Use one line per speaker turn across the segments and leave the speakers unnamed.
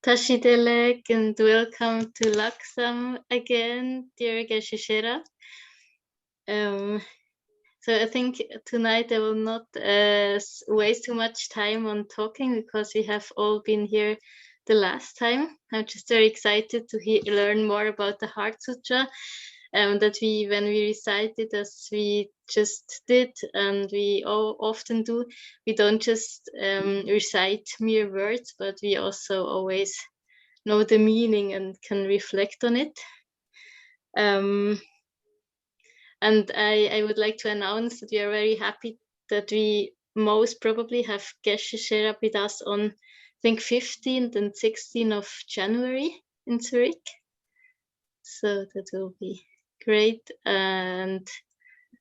Tashidelek, and welcome to Lhagsam again, dear Geshe-la. So I think tonight I will not waste too much time on talking because we have all been here the last time. I'm just very excited to learn more about the Heart Sutra that when we recited as we just did, and we often do, we don't just recite mere words, but we also always know the meaning and can reflect on it. And I would like to announce that we are very happy that we most probably have Geshe-la with us on, I think, 15th and 16th of January in Zurich. So that will be great. And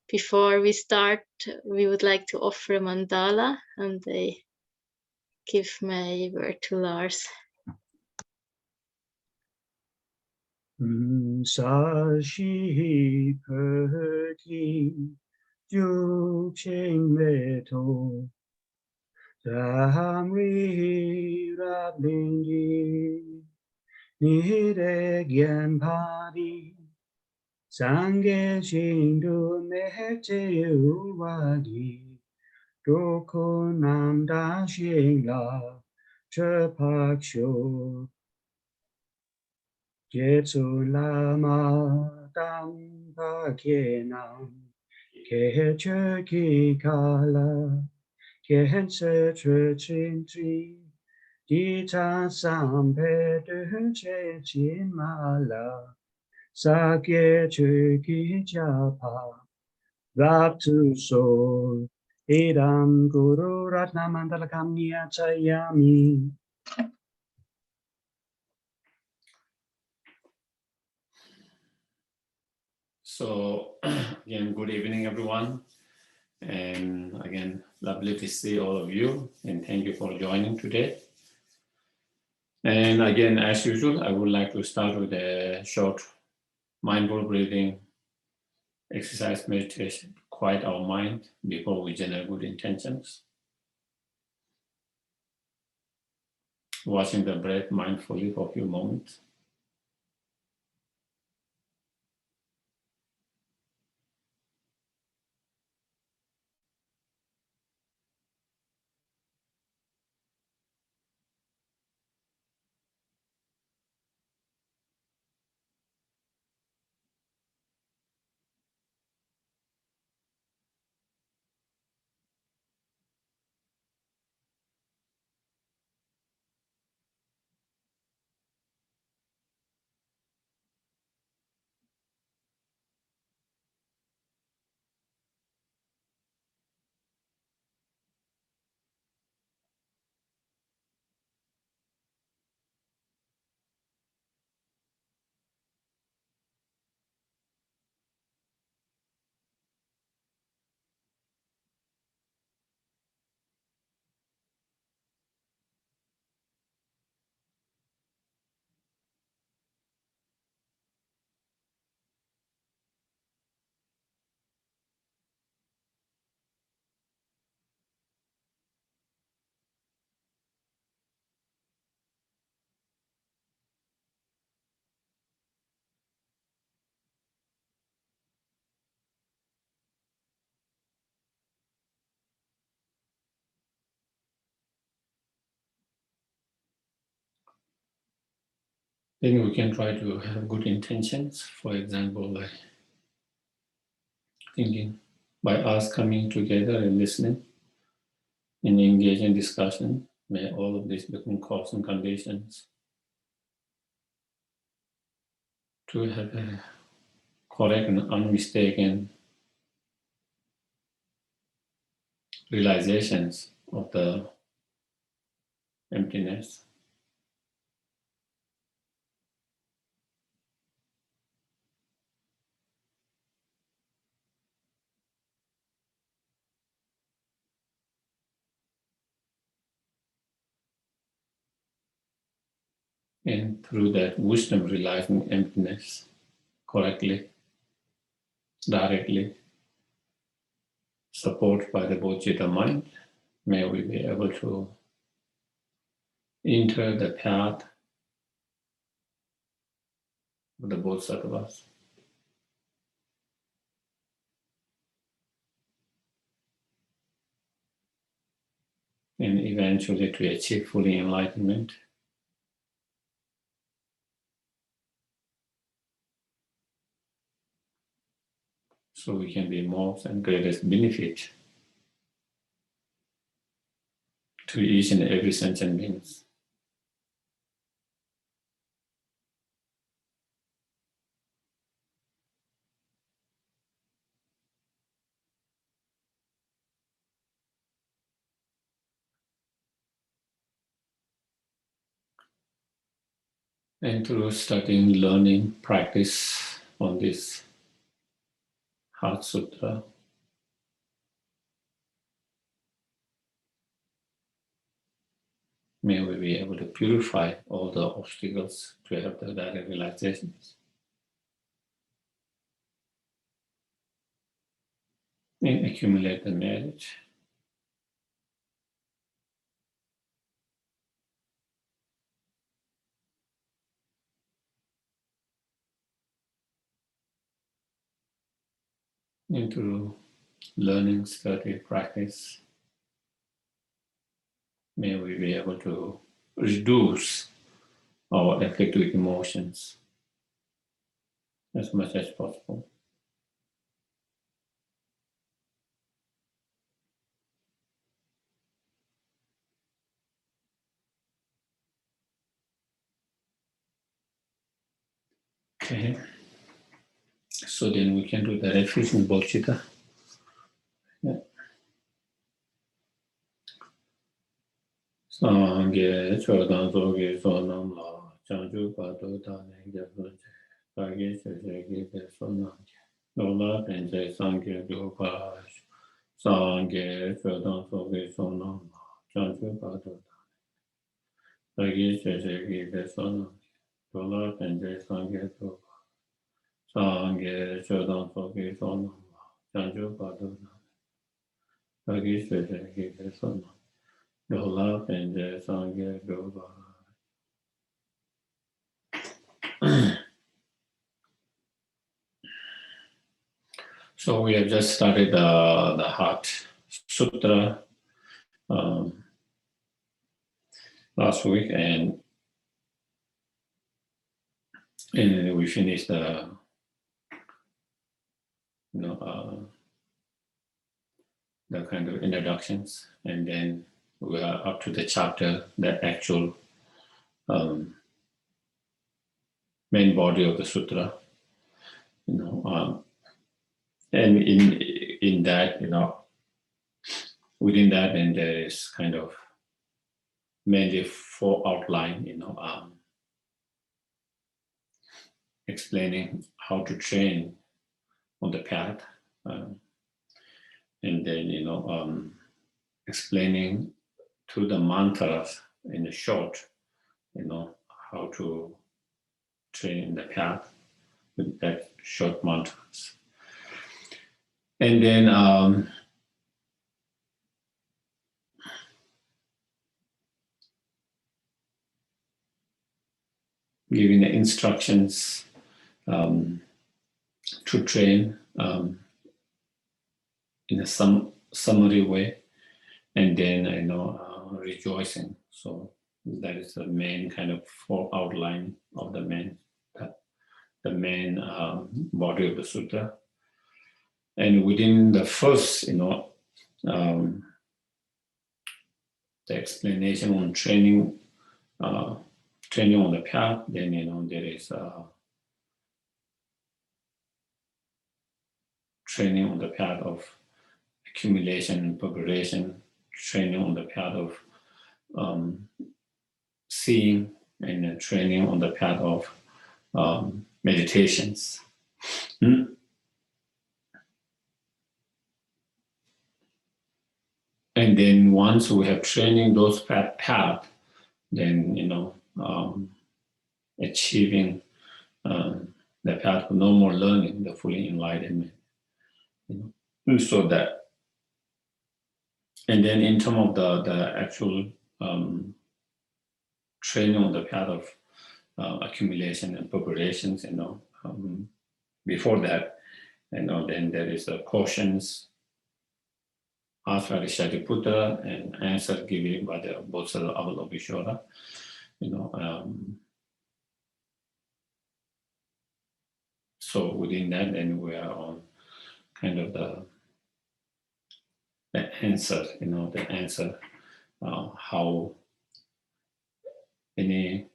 before we start, we would like to offer a mandala, and I give my word to Lars.
Sashi perki ju ching leto Ramri rablingi Nire gyan pari Sangye shindu meche uwagi Doko namda shingla Trepaksho Jetsu lama dampa kenam Keche ki kala Kehense trechintri Dita sampe duche chimala Sakye chuki japa Raptu so Idam guru ratna mandala kamya chayami.
So again, good evening, everyone. And again, lovely to see all of you. And thank you for joining today. And again, as usual, I would like to start with a short mindful breathing exercise meditation to quiet our mind before we generate good intentions. Watching the breath mindfully for a few moments. Then we can try to have good intentions. For example, like thinking by us coming together and listening and engaging in discussion, may all of this become cause and conditions to have a correct and unmistaken realizations of the emptiness. And through that wisdom realizing emptiness correctly, directly, supported by the Vulture mind, may we be able to enter the path of the Bodhisattvas. And eventually to achieve full enlightenment. So we can be most and greatest benefit to each and every sentient beings. And through studying, learning, practice on this Heart Sutra, may we be able to purify all the obstacles to have the direct realizations. And accumulate the merit. And through learning, study, practice, may we be able to reduce our afflictive emotions as much as possible. Okay. So then we can do the reflection Vulture. Yeah. Sangye chodan soge sonam la chanju pato tane japunje kage chege de sonam lola penje sangye gopa sangye chodan soge sonam la chanju pato tane kage chege de sonam lola penje sangye gopa sangye chodan soge sonam la chanju pato tane kage chege de sonam lola penje sangye gopa. So we have just started the Heart Sutra last week, and we finished the the kind of introductions, and then we are up to the chapter, the actual main body of the sutra. And in that, within that, and there is kind of mainly four outline, explaining how to train on the path, and then explaining through the mantras in the short, how to train the path with that short mantras. And then giving the instructions to train in a summary way, and then rejoicing. So that is the main kind of four outline of the main body of the sutra. And within the first, the explanation on training on the path, then there is training on the path of accumulation and preparation, training on the path of seeing, and training on the path of meditations. And then once we have training those paths, then achieving the path of no more learning, the fully enlightenment. So that, and then in terms of the actual training on the path of accumulation and preparations, before that, then there is the questions asked by the Shariputra and answer given by the Vulture Avalokiteshvara, so within that, then we are on kind of the answer, the answer, how any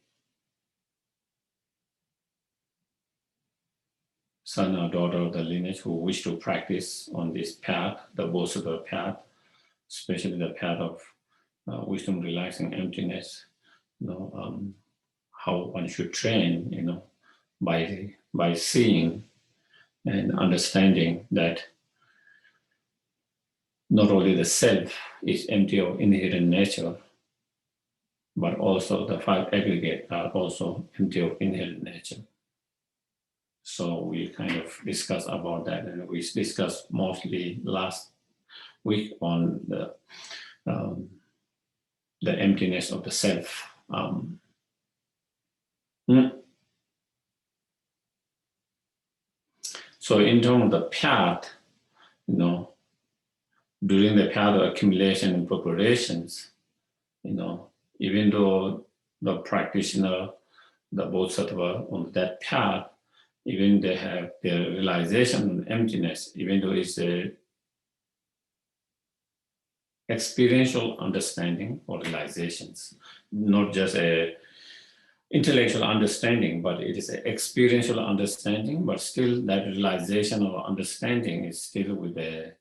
son or daughter of the lineage who wish to practice on this path, the Vulture path, especially the path of wisdom, relaxing, emptiness, how one should train, by seeing and understanding that not only the self is empty of inherent nature, but also the five aggregate are also empty of inherent nature. So we kind of discuss about that, and we discussed mostly last week on the emptiness of the self. So in terms of the path, during the path of accumulation and preparations, even though the practitioner, the Bodhisattva on that path, even they have their realization of emptiness, even though it's a experiential understanding or realizations, not just a intellectual understanding, but it is an experiential understanding, but still that realization or understanding is still with the,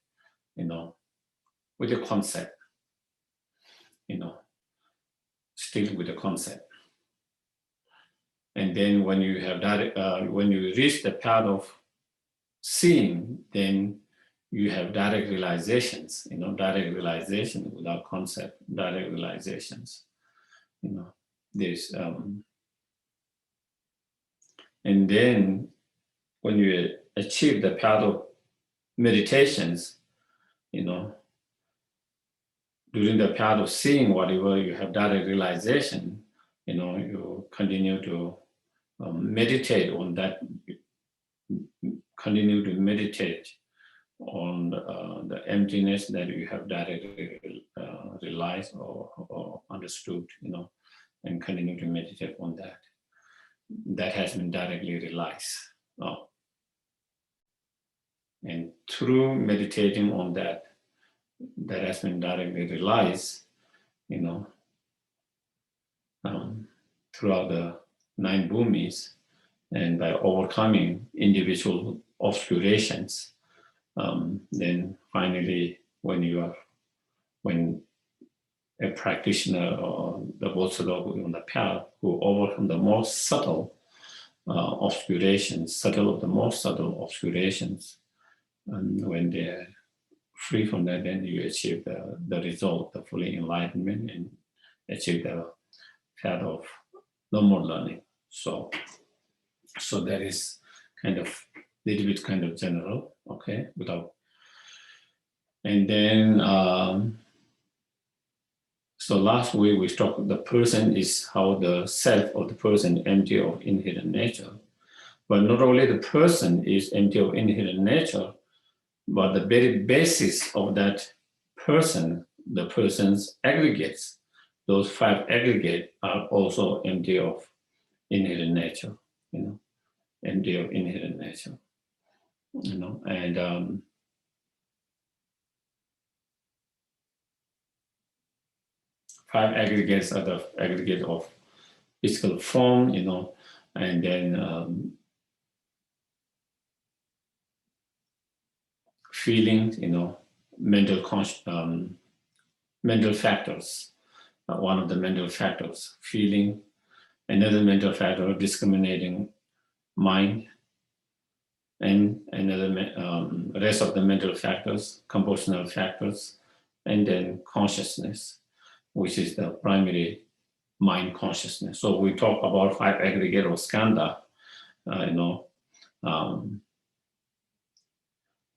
with the concept, still with the concept. And then when you have that, when you reach the path of seeing, then you have direct realizations, direct realization without concept, direct realizations, there's, and then when you achieve the path of meditations, during the path of seeing whatever you have direct realization, you continue to meditate on that, continue to meditate on the emptiness that you have directly realized or understood, and continue to meditate on that. That has been directly realized. And through meditating on that, that has been directly realized, throughout the 9 bhumis, and by overcoming individual obscurations, then finally, when a practitioner or the Bodhisattva on the path who overcome the most subtle obscurations, subtle of the most subtle obscurations, and when they are free from that, then you achieve the result, the fully enlightenment, and achieve the path of no more learning. So that is kind of little bit kind of general, okay, without. And then so last week we talked, the person is how the self of the person empty of inherent nature. But not only the person is empty of inherent nature, but the very basis of that person, the person's aggregates, those 5 aggregates are also empty of inherent nature, empty of inherent nature, and 5 aggregates are the aggregate of physical form, and then feelings, mental factors. One of the mental factors, feeling. Another mental factor, discriminating mind. And another rest of the mental factors, compositional factors, and then consciousness, which is the primary mind consciousness. So we talk about 5 aggregate or skandha,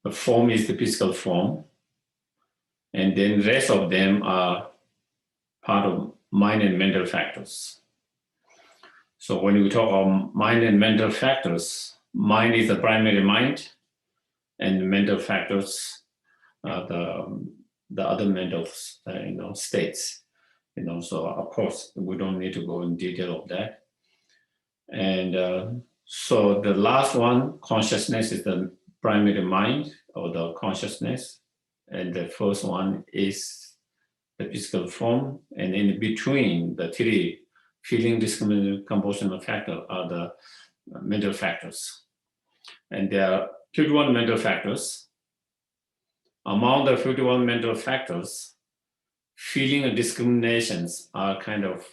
the form is the physical form, and then the rest of them are part of mind and mental factors. So when we talk about mind and mental factors, mind is the primary mind, and mental factors are the other mental states. So of course we don't need to go in detail of that. And so the last one, consciousness, is the primary mind or the consciousness, and the first one is the physical form, and in between the three, feeling, discriminating, compositional factor, are the mental factors. And there are 51 mental factors. Among the 51 mental factors, feeling and discriminations are kind of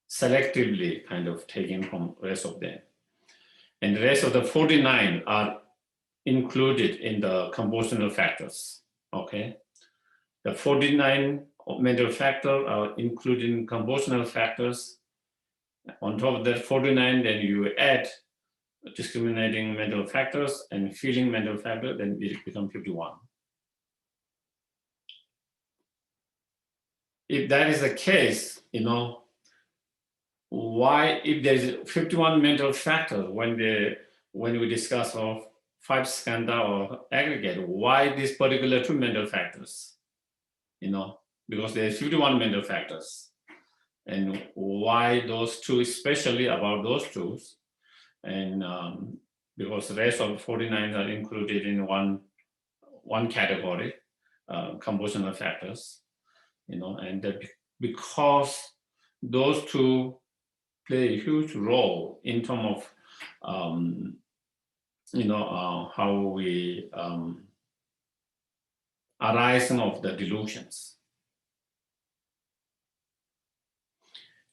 selectively kind of taken from the rest of them. And the rest of the 49 are included in the compositional factors, okay? The 49 mental factors are included in compositional factors. On top of that 49, then you add discriminating mental factors and feeling mental factor, then it becomes 51. If that is the case, why, if there's 51 mental factors when we discuss of 5 skandha or aggregate, why these particular 2 mental factors? Because there's 51 mental factors. And why those 2, especially about those 2? And because the rest of 49 are included in one category, compositional factors, and that because those 2 play a huge role in terms of how we arising of the delusions.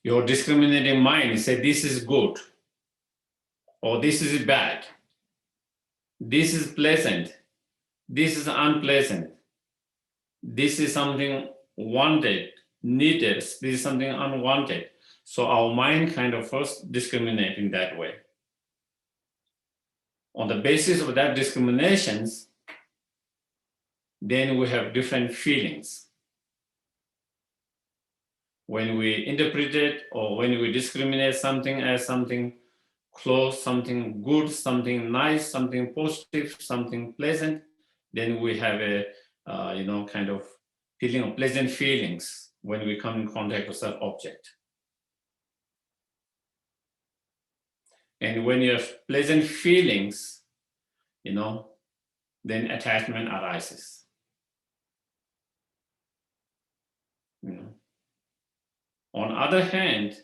Your discriminating mind say this is good, or this is bad, this is pleasant, this is unpleasant, this is something wanted, needed, this is something unwanted. So our mind kind of first discriminate in that way. On the basis of that discriminations, then we have different feelings. When we interpret it or when we discriminate something as something close, something good, something nice, something positive, something pleasant, then we have a kind of feeling of pleasant feelings when we come in contact with that object. And when you have pleasant feelings, then attachment arises. On other hand,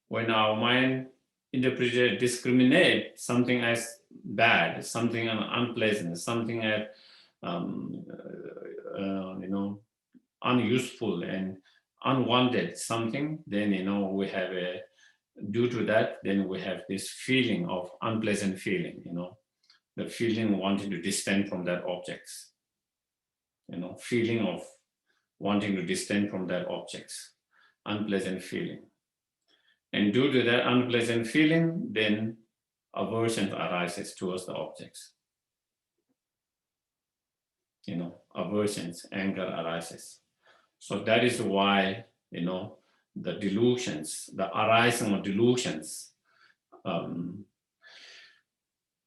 when our mind interpret, discriminate something as bad, something unpleasant, something as unuseful and unwanted something, then we have due to that, then we have this feeling of unpleasant feeling, the feeling wanting to distance from that objects, feeling of wanting to distance from that objects, unpleasant feeling. And due to that unpleasant feeling, then aversion arises towards the objects. Aversions, anger arises. So that is why, the delusions, the arising of delusions,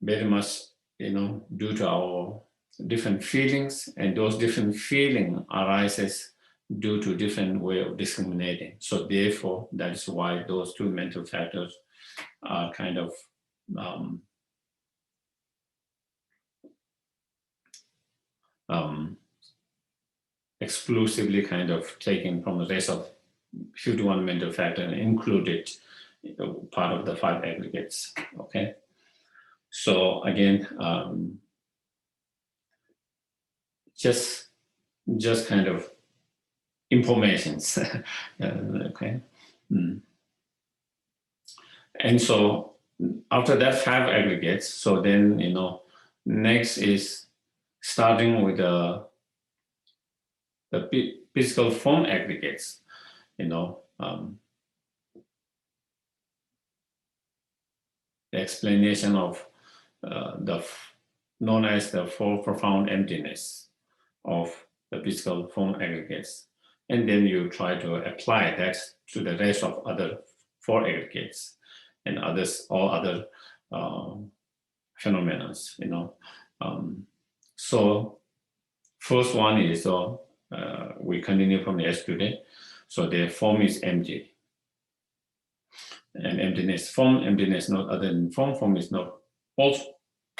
very much, due to our different feelings, and those different feelings arises due to different way of discriminating. So therefore, that is why those 2 mental factors are kind of exclusively kind of taken from the rest of 51 mental factors and included part of the 5 aggregates. Okay. So again, just kind of informations. Okay. And so after that 5 aggregates, so then next is starting with the physical form aggregates. The explanation of known as the 4 profound emptiness of the physical form aggregates. and then you try to apply that to the rest of other 4 aggregates and others, all other phenomena, you know. So first one is, we continue from yesterday. So the form is empty. And emptiness, form, emptiness, not other than form, form is not also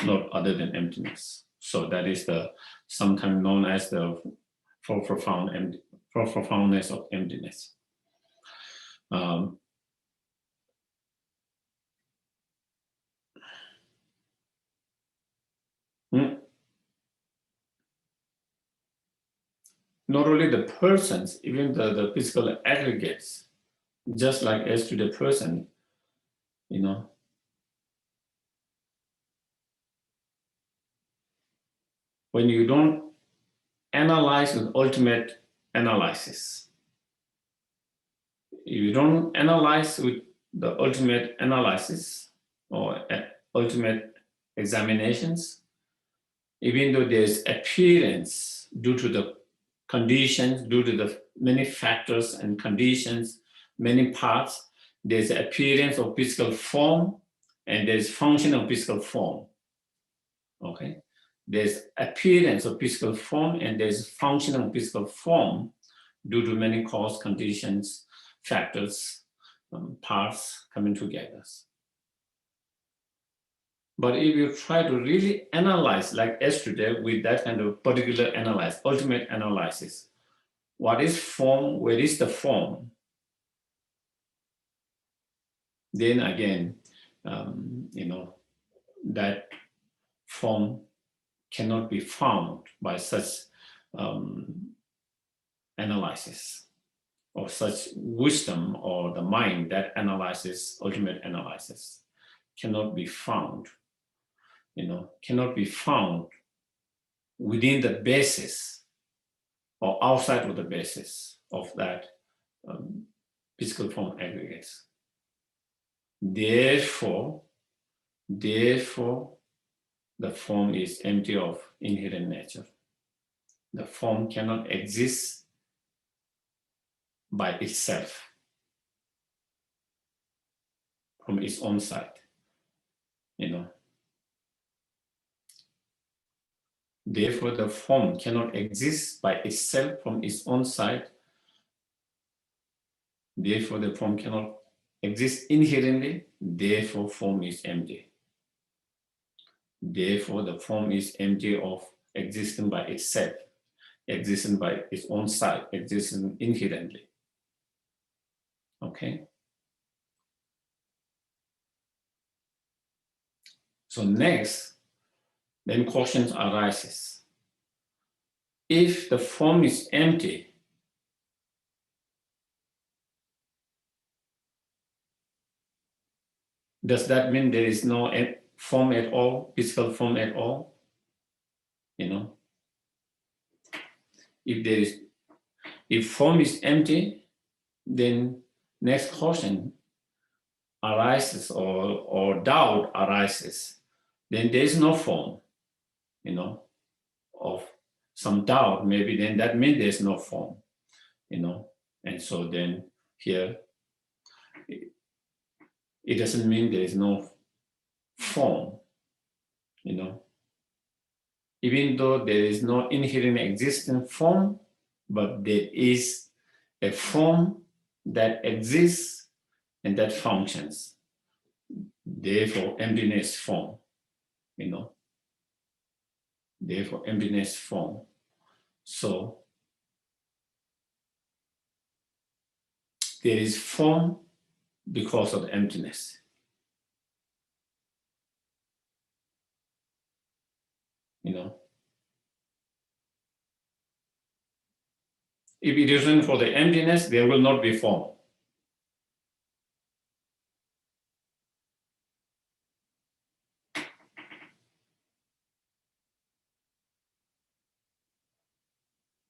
not other than emptiness. So that is the sometimes known as the four profoundness of emptiness. Not only the persons, even the physical aggregates, just like as to the person, you know. When you don't analyze with ultimate analysis, you don't analyze with the ultimate analysis or ultimate examinations, even though there's appearance due to the conditions, due to the many factors and conditions, many parts, there's appearance of physical form and there's function of physical form. Okay? There's appearance of physical form and there's function of physical form due to many cause, conditions, factors, parts coming together. But if you try to really analyze, like yesterday, with that kind of particular analysis, ultimate analysis, what is form, where is the form? Then again, you know, that form cannot be found by such analysis or such wisdom, or the mind that analyzes, ultimate analysis, cannot be found, you know, cannot be found within the basis or outside of the basis of that physical form aggregates. Therefore, the form is empty of inherent nature. The form cannot exist by itself from its own side, you know. Therefore, the form cannot exist by itself from its own side. Therefore, the form cannot exist inherently. Therefore, form is empty. Therefore, the form is empty of existing by itself, existing by its own side, existing inherently. Okay? So next, then questions arises. If the form is empty, does that mean there is no form at all, physical form at all? You know, if form is empty, then next question arises, or doubt arises. Then there is no form, you know, of some doubt, maybe then that means there's no form, you know. And so then here, it doesn't mean there is no form, you know. Even though there is no inherent existing form, but there is a form that exists and that functions. Therefore, emptiness form, you know. Therefore, emptiness form. So, there is form because of emptiness. You know, if it isn't for the emptiness, there will not be form.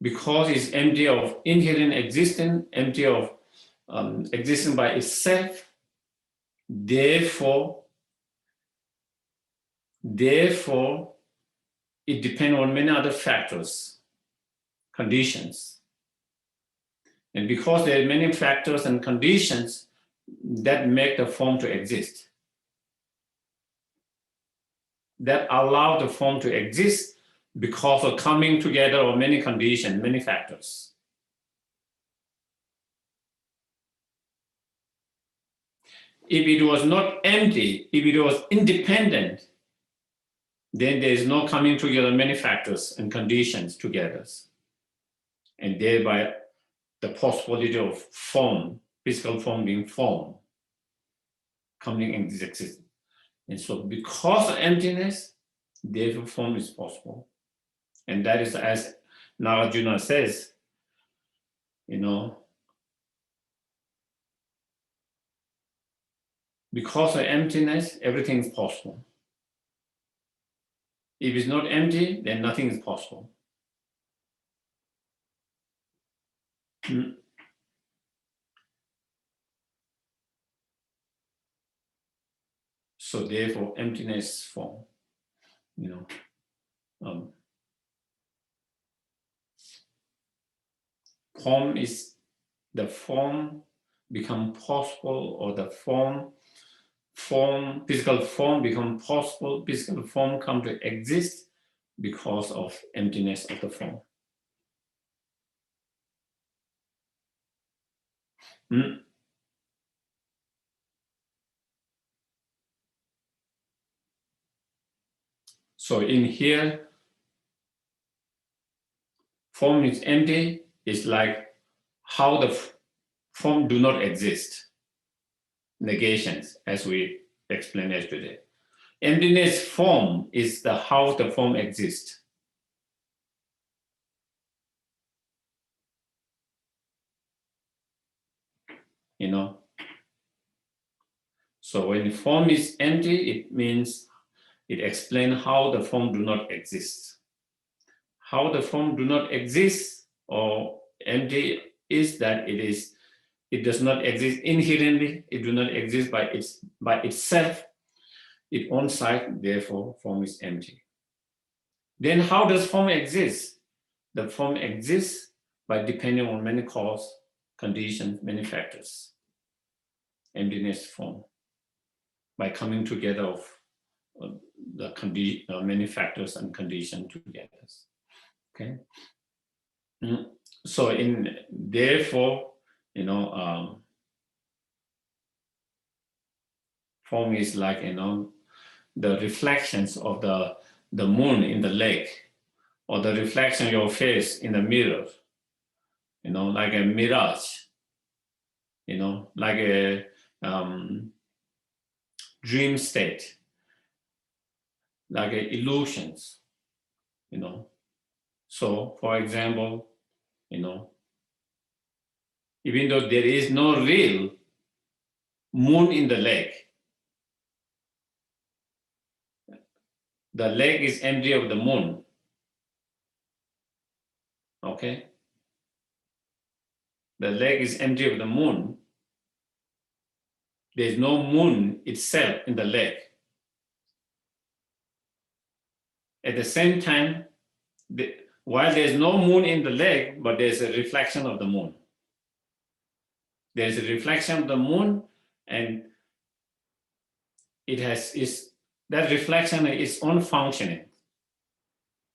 Because it's empty of inherent existence, empty of existing by itself, therefore, it depends on many other factors, conditions. And because there are many factors and conditions that make the form to exist, that allow the form to exist because of coming together of many conditions, many factors. If it was not empty, if it was independent, then there is no coming together many factors and conditions together. And thereby the possibility of form, physical form being formed, coming into existence. And so because of emptiness, therefore form is possible. And that is, as Nagarjuna says, because of emptiness, everything is possible. If it's not empty, then nothing is possible. So therefore, emptiness form, form is the form become possible, or the physical form become possible, physical form come to exist because of emptiness of the form. So in here, form is empty, is like how the form do not exist. Negations, as we explained yesterday. Emptiness form is the how the form exists. So when form is empty, it means it explains how the form do not exist. How the form do not exist or empty is that it does not exist inherently, it do not exist by itself, its own side, therefore form is empty. Then how does form exist? The form exists by depending on many causes, conditions, many factors. Emptiness form by coming together of the many factors and conditions together. Okay. So therefore, form is like the reflections of the moon in the lake, or the reflection of your face in the mirror, like a mirage, like a dream state, like illusions, So, for example, even though there is no real moon in the lake is empty of the moon. Okay? The lake is empty of the moon. There's no moon itself in the lake. At the same time, while there's no moon in the lake, but there's a reflection of the moon. There's a reflection of the moon, and that reflection is its own functioning,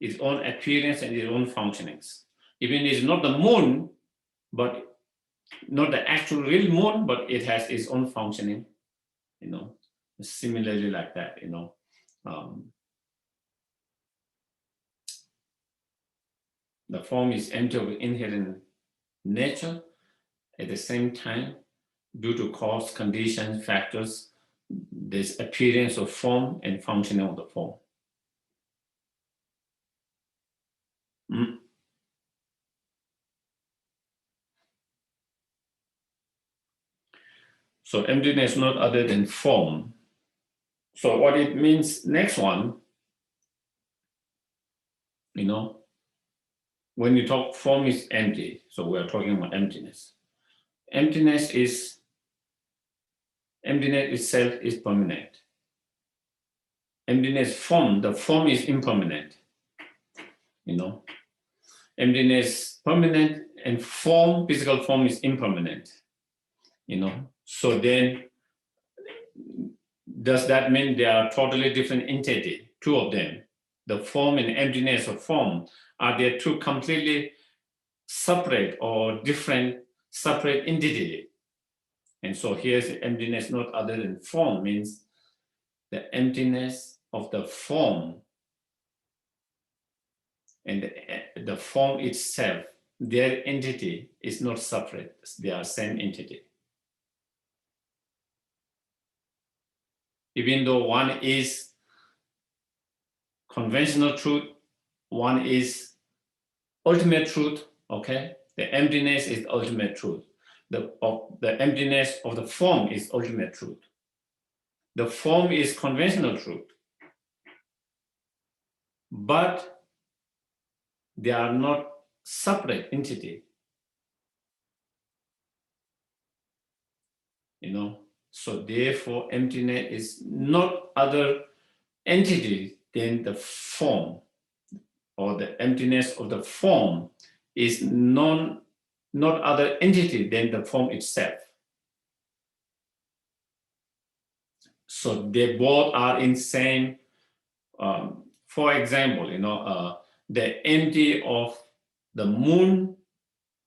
its own appearance and its own functionings. Even it's not the moon, but not the actual real moon, but it has its own functioning, similarly like that, the form is empty of inherent nature. At the same time, due to cause, conditions, factors, there's appearance of form and functioning of the form. So emptiness is not other than form. So what it means, next one, when you talk form is empty, so we are talking about emptiness. Emptiness itself is permanent. Emptiness form, the form is impermanent. Emptiness permanent and form, physical form is impermanent, So then, does that mean they are totally different entity, two of them? The form and emptiness of form, are they two completely separate or different separate entity? And so here's emptiness not other than form, means the emptiness of the form and the form itself, their entity is not separate, they are same entity. Even though one is conventional truth, one is ultimate truth, okay? The emptiness is ultimate truth. The emptiness of the form is ultimate truth. The form is conventional truth. But they are not separate entity. So therefore emptiness is not other entity than the form, or the emptiness of the form is not other entity than the form itself. So they both are in same, for example, the empty of the moon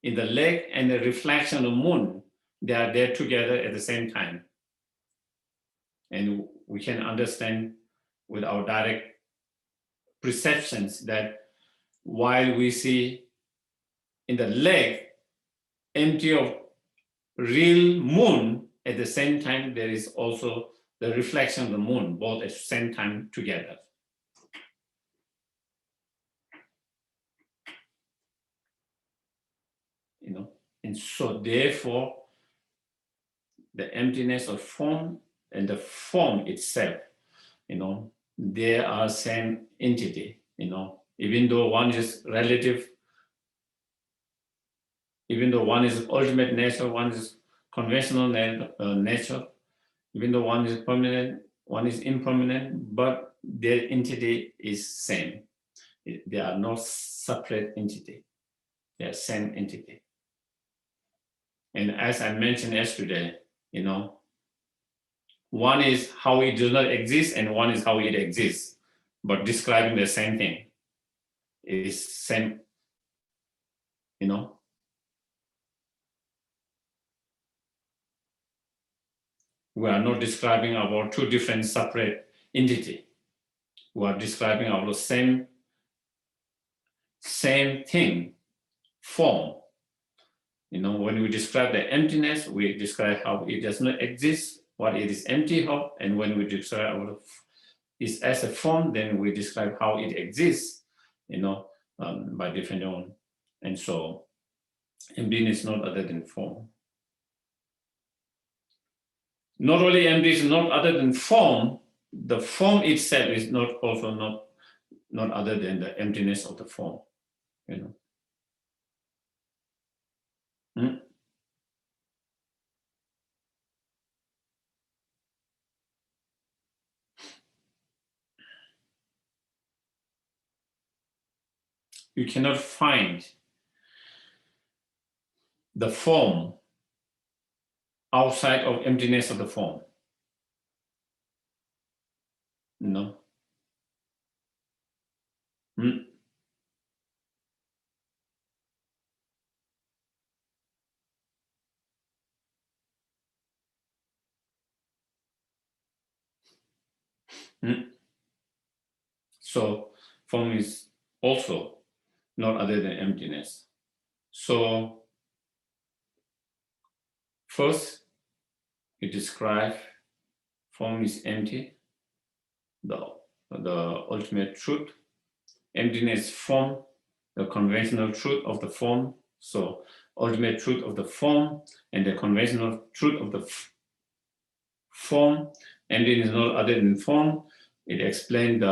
in the lake and the reflection of the moon, they are there together at the same time. And we can understand with our direct perceptions that while we see in the lake empty of real moon, at the same time there is also the reflection of the moon, both at the same time together. And so therefore the emptiness of form and the form itself, they are same entity, even though one is relative, even though one is ultimate nature, one is conventional nature, even though one is permanent, one is impermanent, but their entity is same. They are not separate entity. They are same entity. And as I mentioned yesterday, one is how it does not exist and one is how it exists, but describing the same thing. It is same, We are not describing about two different separate entity. We are describing about the same thing, form. When we describe the emptiness, we describe how it does not exist, what it is empty of, and when we describe it as a form, then we describe how it exists, by definition. And so, emptiness is not other than form. Not only emptiness is not other than form, the form itself is not other than the emptiness of the form. You cannot find the form outside of emptiness of the form. No. So form is also not other than emptiness. So first, you describe form is empty, the ultimate truth. Emptiness form, the conventional truth of the form. So ultimate truth of the form and the conventional truth of the form. Emptiness is not other than form. It explains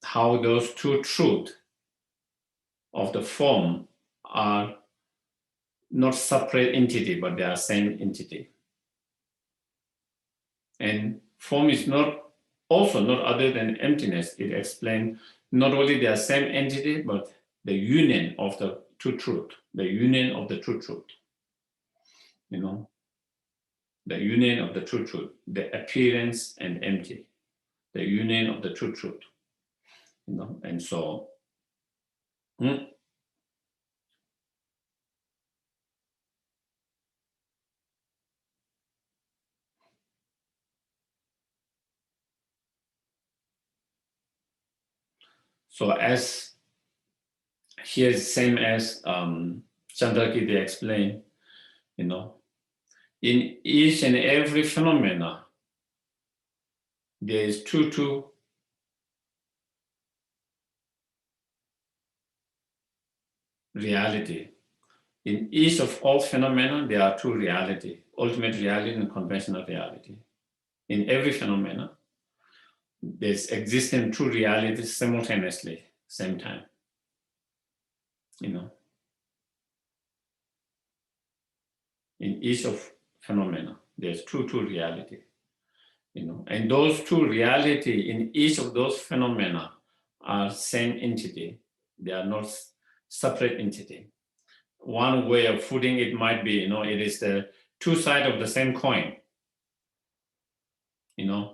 how those two truths of the form are not separate entity, but they are same entity. And form is also not other than emptiness. It explains not only they are same entity, but the union of the two truth, the union of the true truth, you know, the union of the true truth, the appearance and empty, the union of the true truth, you know, and so. So as here is same as Chandrakirti explained, you know, in each and every phenomena, there is true reality. In each of all phenomena, there are two reality, ultimate reality and conventional reality. In every phenomena, there's existing true reality simultaneously, same time, you know. In each of phenomena, there's true reality, you know, and those two reality in each of those phenomena are same entity. They are not separate entity. One way of putting it might be, you know, it is the two sides of the same coin, you know.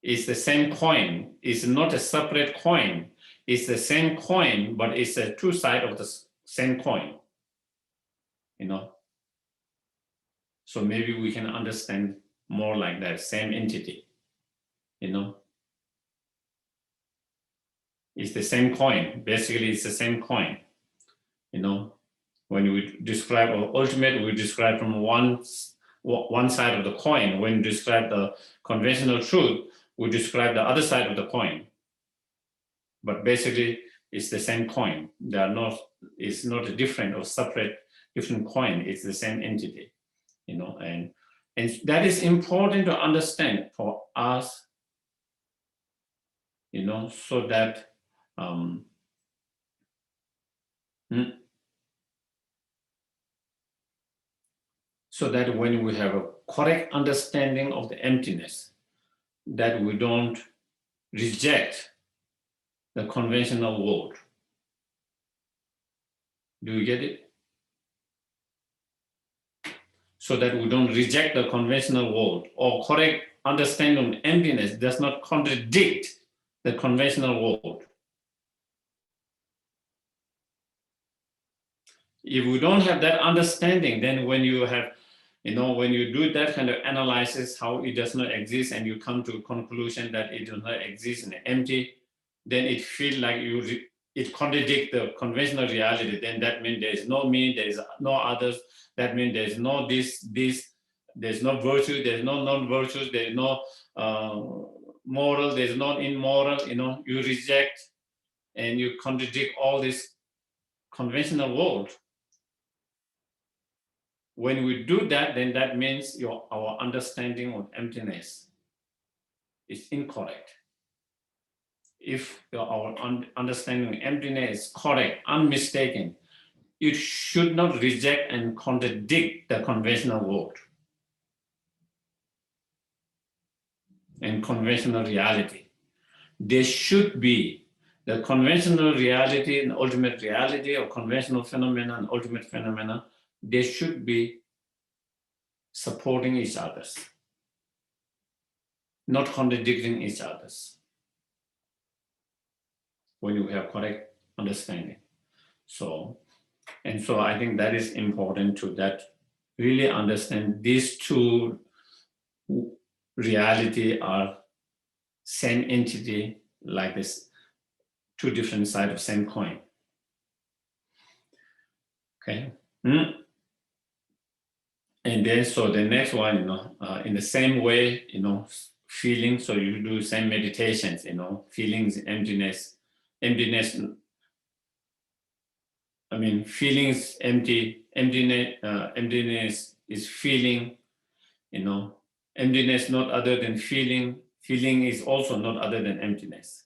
It's the same coin. It's not a separate coin. It's the same coin, but it's the two sides of the same coin, you know. So maybe we can understand more like that, same entity, you know. It's the same coin. Basically, it's the same coin, you know. When we describe ultimate, we describe from one side of the coin. When we describe the conventional truth, we describe the other side of the coin. But basically, it's the same coin. They are not. It's not a different or separate different coin. It's the same entity, you know. And that is important to understand for us, you know, so that. So that when we have a correct understanding of the emptiness, that we don't reject the conventional world. Do you get it? So that we don't reject the conventional world, or correct understanding of emptiness does not contradict the conventional world. If we don't have that understanding, then when you have, you know, when you do that kind of analysis, how it does not exist, and you come to a conclusion that it does not exist and empty, then it feels like it contradicts the conventional reality. Then that means there is no me, there is no others. That means there is no this, there's no virtue, there's no non-virtues, there is no moral, there's no immoral. You know, you reject and you contradict all this conventional world. When we do that, then that means our understanding of emptiness is incorrect. If our understanding of emptiness is correct, unmistaken, it should not reject and contradict the conventional world and conventional reality. There should be the conventional reality and ultimate reality, or conventional phenomena and ultimate phenomena. They should be supporting each other, not contradicting each other, when you have correct understanding. So I think that is important to that really understand these two reality are same entity, like this, two different sides of same coin. Okay. And then so the next one, you know, in the same way, you know, feeling. So you do same meditations, you know, feelings, emptiness. I mean, feelings empty. Emptiness is feeling. You know, emptiness not other than feeling. Feeling is also not other than emptiness.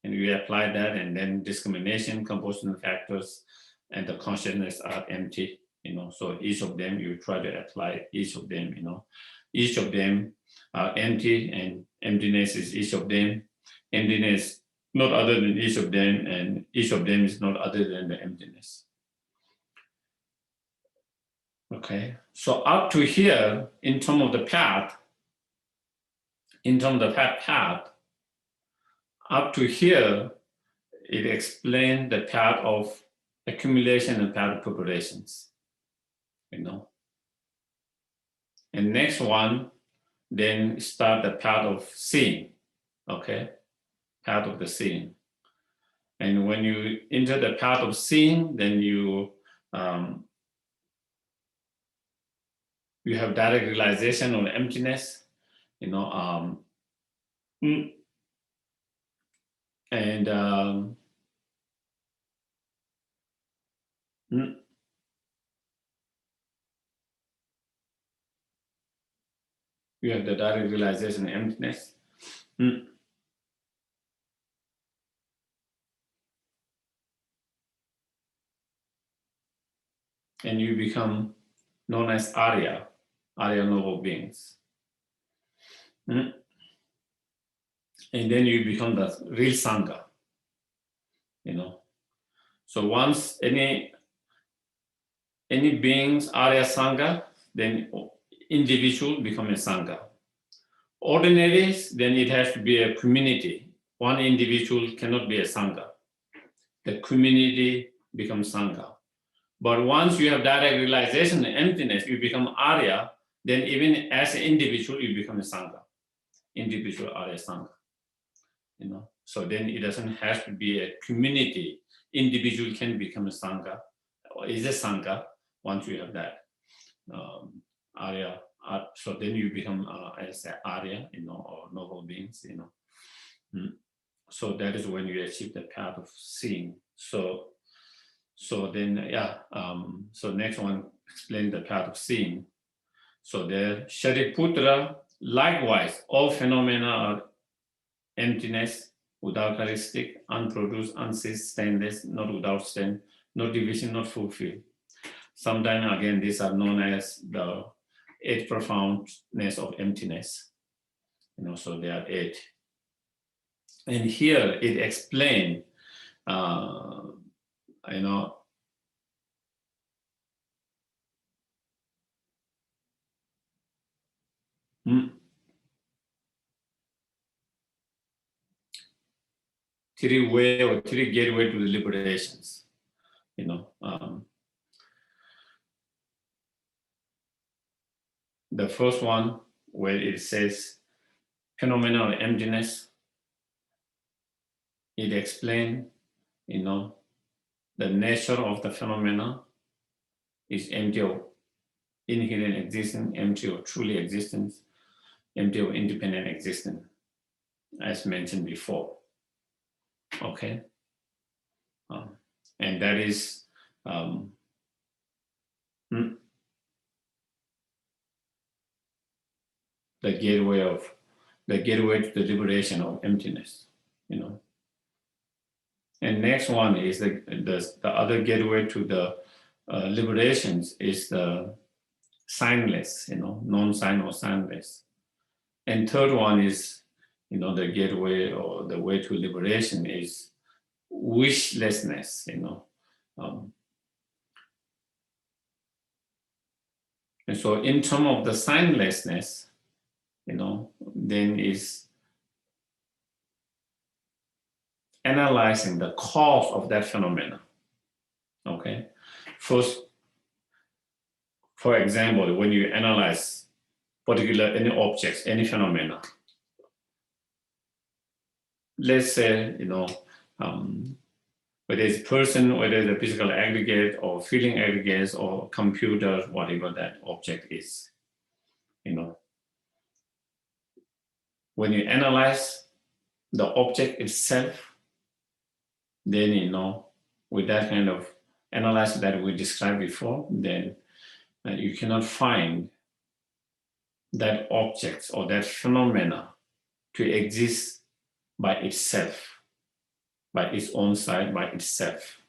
And we apply that, and then discrimination, compositional factors, and the consciousness are empty. You know, so each of them, you try to apply each of them, you know. Each of them are empty, and emptiness is each of them. Emptiness not other than each of them, and each of them is not other than the emptiness. Okay, so up to here, in terms of the path, up to here, it explains the path of accumulation and path of preparations, you know. And next one, then start the path of seeing, okay? Path of the seeing. And when you enter the path of seeing, then you have direct realization of emptiness, you know, and you have the direct realization of emptiness. And you become known as Arya noble beings. And then you become the real Sangha, you know. So once any beings Arya Sangha, then individual become a Sangha. Ordinaries, then it has to be a community. One individual cannot be a Sangha. The community becomes Sangha. But once you have direct realization of emptiness, you become Arya, then even as an individual, you become a Sangha. Individual Arya Sangha. You know, so then it doesn't have to be a community. Individual can become a Sangha, or is a Sangha once you have that. Arya, so then you become as an Arya, you know, or noble beings, you know. So that is when you achieve the path of seeing. So then, yeah, so next one, explain the path of seeing. So there, Shariputra, likewise, all phenomena are emptiness, without characteristic, unproduced, unceased, stainless, not without stain, no division, not fulfilled. Sometimes, again, these are known as the 8 profoundness of emptiness. You know, so there are 8. And here it explains, you know, three gateway to the liberations, you know. The first one, where it says phenomenal emptiness, it explains, you know, the nature of the phenomena is empty of inherent existence, empty of truly existence, empty of independent existence, as mentioned before. Okay, and that is the gateway to the liberation of emptiness, you know. And next one is the other gateway to the liberations is the signless, you know, non-sign or signless. And third one is, you know, the gateway or the way to liberation is wishlessness, you know. And so in terms of the signlessness, you know, then is analyzing the cause of that phenomena. Okay, first, for example, when you analyze any objects, any phenomena, let's say, you know, whether it's a person, whether it's a physical aggregate or feeling aggregates or computer, whatever that object is, you know, when you analyze the object itself, then, you know, with that kind of analysis that we described before, then you cannot find that object or that phenomena to exist by itself, by its own side, by itself,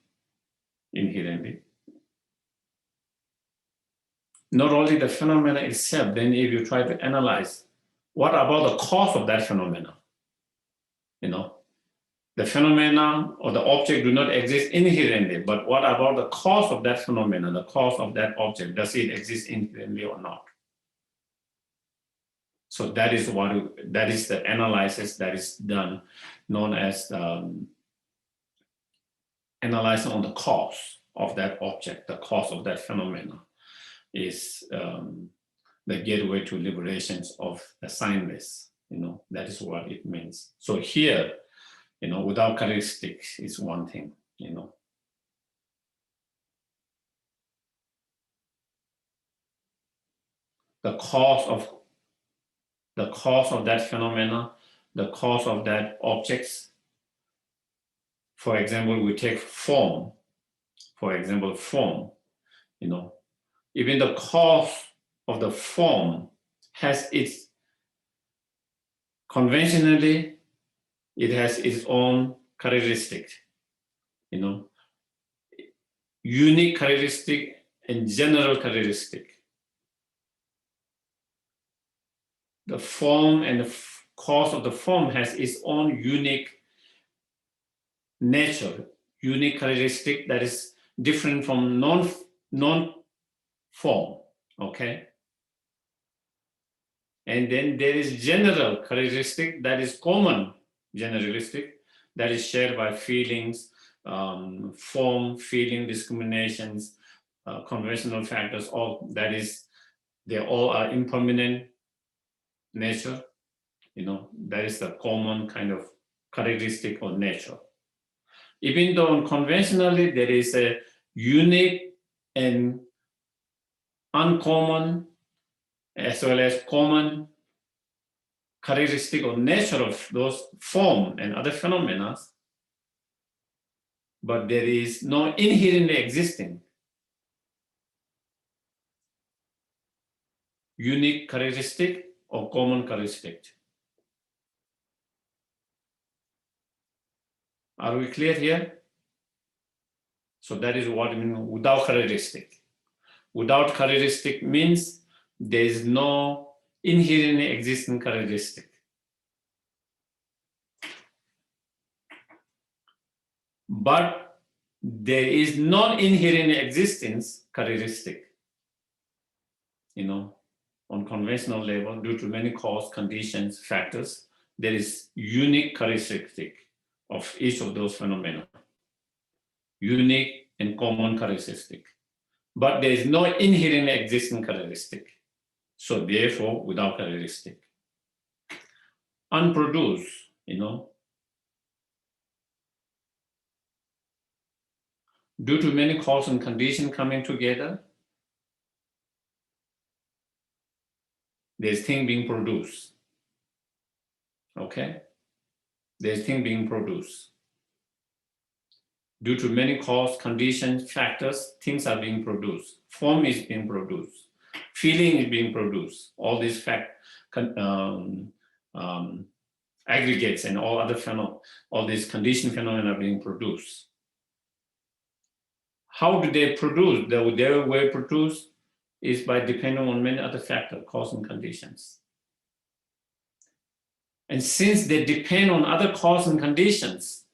inherently. Not only the phenomena itself, then if you try to analyze, what about the cause of that phenomena? You know, the phenomena or the object do not exist inherently, but what about the cause of that phenomena, the cause of that object? Does it exist inherently or not? So that is the analysis that is done, known as analyzing on the cause of that object, the cause of that phenomena is the gateway to liberations of the signless. That is what it means. So here, without characteristics is one thing, The cause of that phenomena, the cause of that objects. For example, we take form. For example, form, even the cause of the form has its, conventionally, it has its own characteristic, unique characteristic and general characteristic. The form and the cause of the form has its own unique nature, unique characteristic that is different from non-form, okay? And then there is general characteristic that is common generalistic, that is shared by feelings, form, feeling, discriminations, conventional factors, all that is, they all are impermanent nature, that is the common kind of characteristic or nature. Even though conventionally there is a unique and uncommon as well as common characteristic or nature of those form and other phenomena, but there is no inherently existing unique characteristic or common characteristic. Are we clear here? So that is what I mean without characteristic. Without characteristic means there is no inherently existing characteristic. But there is non-inherent existence characteristic. On conventional level, due to many cause, conditions, factors, there is unique characteristic of each of those phenomena. Unique and common characteristic. But there is no inherently existing characteristic. So therefore, without characteristic. Unproduced, due to many cause and condition coming together, there's thing being produced. Okay? There's thing being produced. Due to many cause, conditions, factors, things are being produced. Form is being produced. Feeling is being produced. All these aggregates and all other phenomena, all these conditioned phenomena are being produced. How do they produce? Their way produced is by depending on many other factors, cause and conditions. And since they depend on other cause and conditions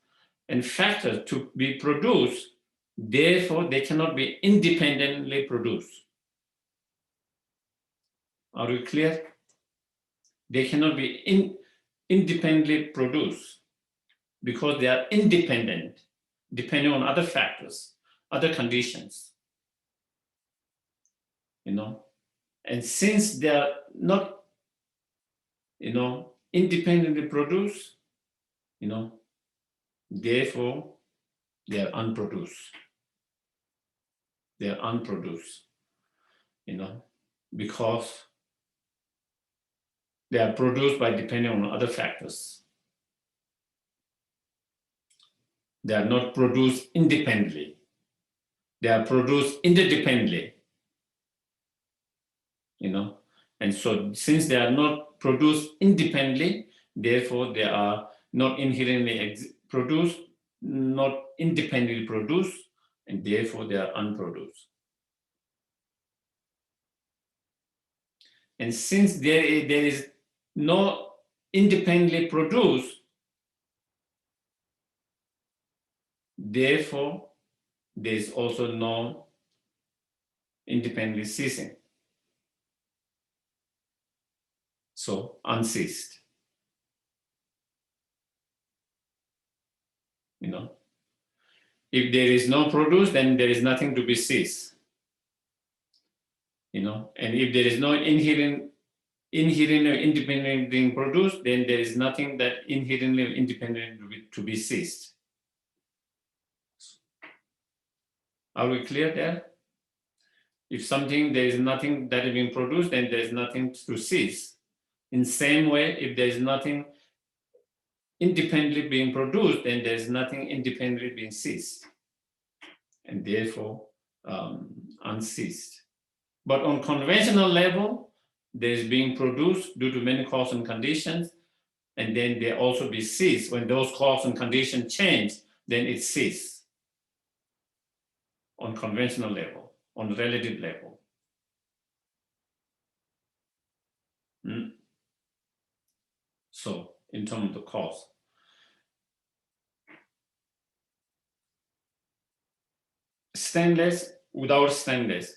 and factors to be produced, therefore they cannot be independently produced. Are we clear? They cannot be independently produced because they are independent, depending on other factors, other conditions. And since they are not, independently produced, therefore they are unproduced. They are unproduced, because they are produced by depending on other factors. They are not produced independently. They are produced interdependently. And so since they are not produced independently, therefore they are not inherently produced, not independently produced, and therefore they are unproduced. And since there is no independently produced, Therefore, there is also no independently ceasing. So, unceased. You know, if there is no produce, then there is nothing to be ceased. You know, and if there is no inherent or independent being produced, then there is nothing that inherently or independent to be ceased. Are we clear there? If something, there is nothing that is being produced, then there is nothing to cease. In same way, if there is nothing independently being produced, then there is nothing independently being ceased, and therefore unceased. But on conventional level, there is being produced due to many causes and conditions, and then they also be ceased. When those causes and conditions change, then it ceases. On conventional level, on relative level. So, in terms of the cause. Stainless without stainless.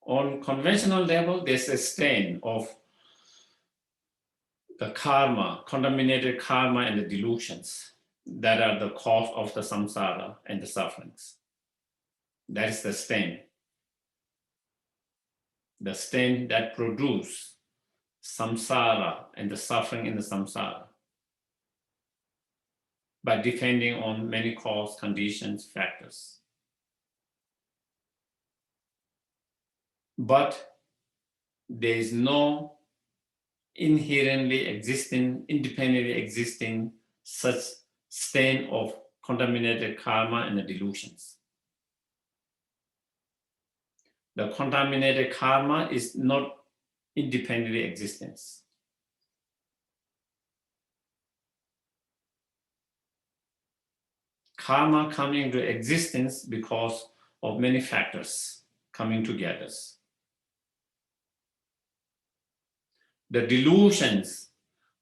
On conventional level, there's a stain of the karma, contaminated karma and the delusions that are the cause of the samsara and the sufferings. That is the stain. The stain that produces samsara and the suffering in the samsara by depending on many cause, conditions, factors. But there is no inherently existing, independently existing such stain of contaminated karma and the delusions. The contaminated karma is not independently existence. Karma coming into existence because of many factors coming together. The delusions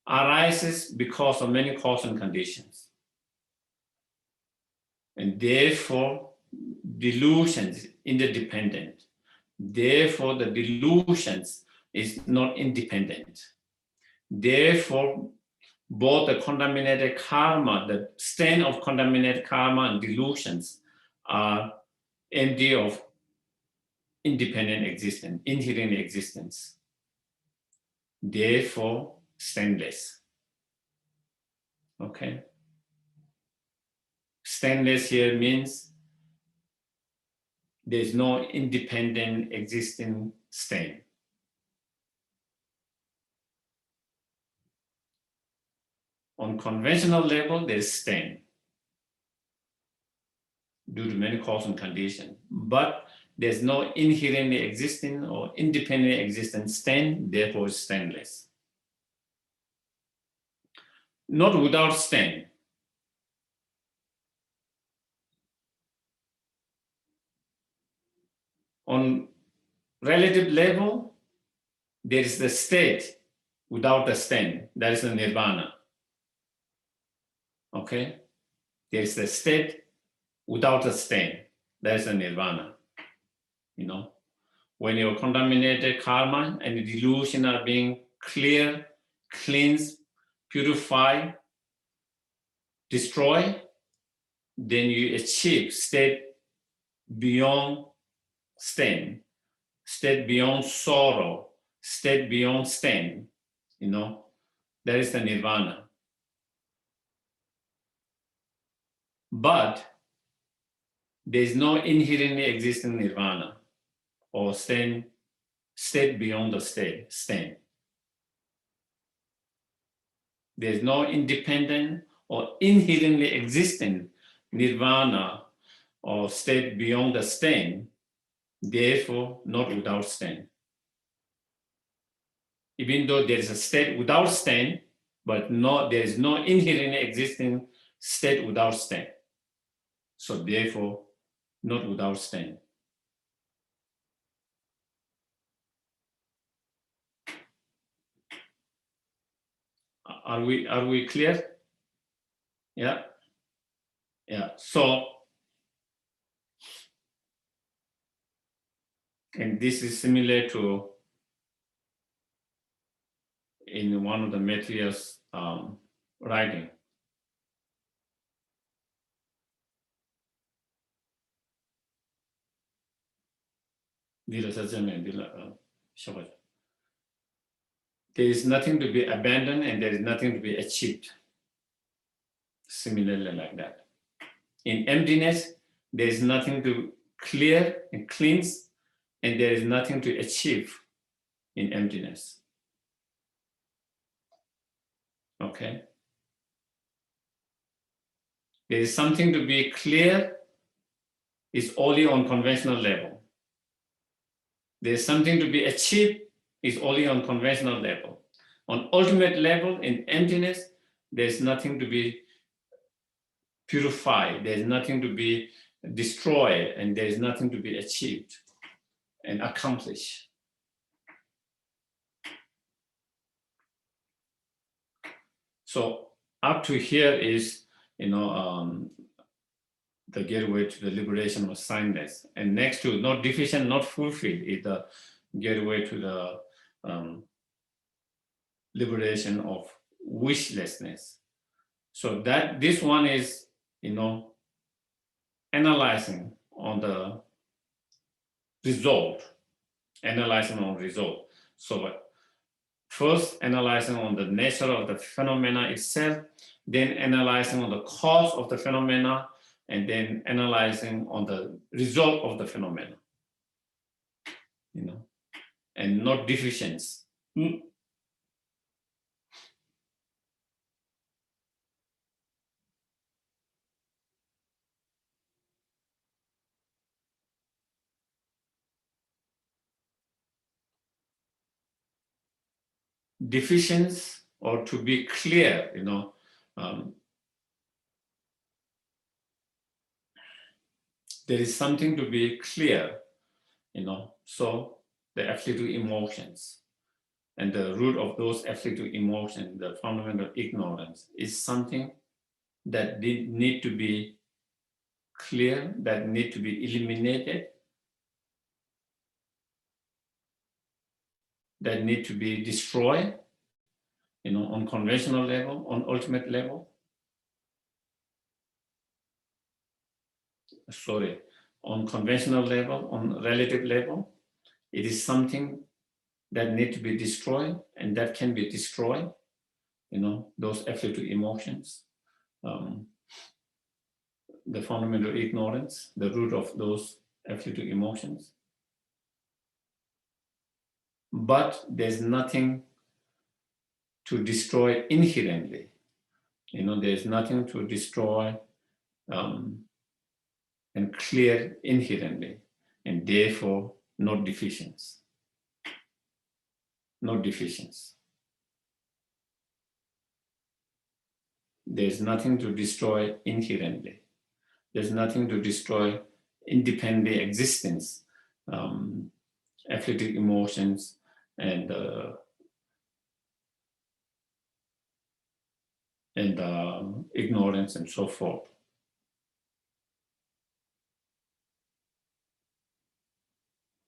arises because of many causes and conditions. And therefore, delusions interdependent. Therefore, the delusions is not independent. Therefore, both the contaminated karma, the stain of contaminated karma and delusions are empty of independent existence, inherent existence. Therefore, stainless. Okay? Stainless here means there's no independent existing stain. On conventional level, there's stain due to many causes and conditions, but there's no inherently existing or independently existing stain, therefore it's stainless. Not without stain. On relative level, there is the state without the stain, that is the nirvana. Okay? There is the state without a stain, that is the nirvana. You know, when your contaminated karma and the delusion are being cleared, cleansed, purified, destroyed, then you achieve state beyond stain, state beyond sorrow, state beyond stain. You know, that is the nirvana. But there is no inherently existing nirvana or state beyond the stain. There is no independent or inherently existing nirvana or state beyond the stain, therefore not without stain. Even though there is a state without stain, but there is no inherently existing state without stain. So therefore, not without stain. Are we clear? Yeah. Yeah. So, and this is similar to in one of the materials writing. There is nothing to be abandoned and there is nothing to be achieved. Similarly like that. In emptiness, there is nothing to clear and cleanse, and there is nothing to achieve in emptiness. Okay? There is something to be clear, is only on conventional level. There is something to be achieved, is only on conventional level. On ultimate level, in emptiness, there is nothing to be purified, there is nothing to be destroyed, and there is nothing to be achieved and accomplished. So up to here is, the gateway to the liberation of signless. And next to not deficient, not fulfilled is the gateway to the liberation of wishlessness. So that this one is, analyzing on the result, So first analyzing on the nature of the phenomena itself, then analyzing on the cause of the phenomena, and then analyzing on the result of the phenomena, and not deficiency. Deficiency, or to be clear, there is something to be clear, so the afflictive emotions. And the root of those afflictive emotions, the fundamental ignorance, is something that need to be clear, that need to be eliminated, that need to be destroyed, on conventional level, on ultimate level. On conventional level, on relative level, it is something that need to be destroyed, and that can be destroyed, those afflictive emotions, the fundamental ignorance, the root of those afflictive emotions. But there's nothing to destroy inherently. There's nothing to destroy and clear inherently, and therefore no deficiency. No deficiency. There's nothing to destroy inherently. There's nothing to destroy independent existence, afflictive emotions, and ignorance, and so forth.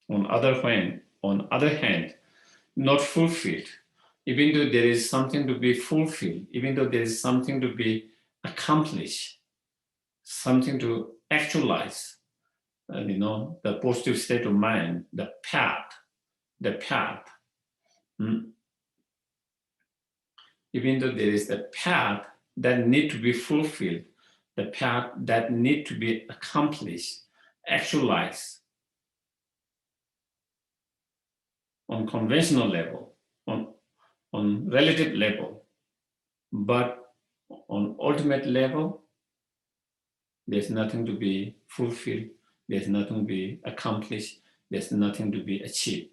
On other hand, not fulfilled. Even though there is something to be fulfilled, even though there is something to be accomplished, something to actualize, the positive state of mind, the path. Even though there is a path that need to be fulfilled, the path that need to be accomplished, actualized on conventional level, on relative level, but on ultimate level, there's nothing to be fulfilled, there's nothing to be accomplished, there's nothing to be achieved.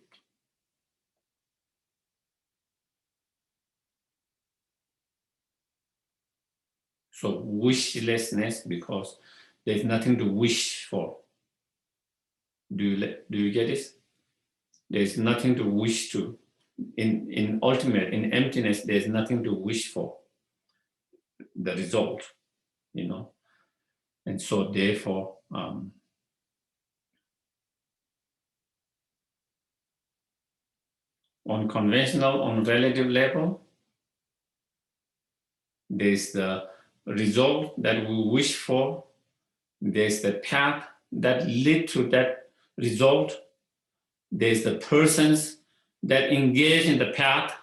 So wishlessness, because there's nothing to wish for. Do you get this? There's nothing to wish to. in ultimate, in emptiness, there's nothing to wish for, the result, and so therefore on conventional, on relative level, there's the result that we wish for, there's the path that lead to that result, there's the persons that engage in the path,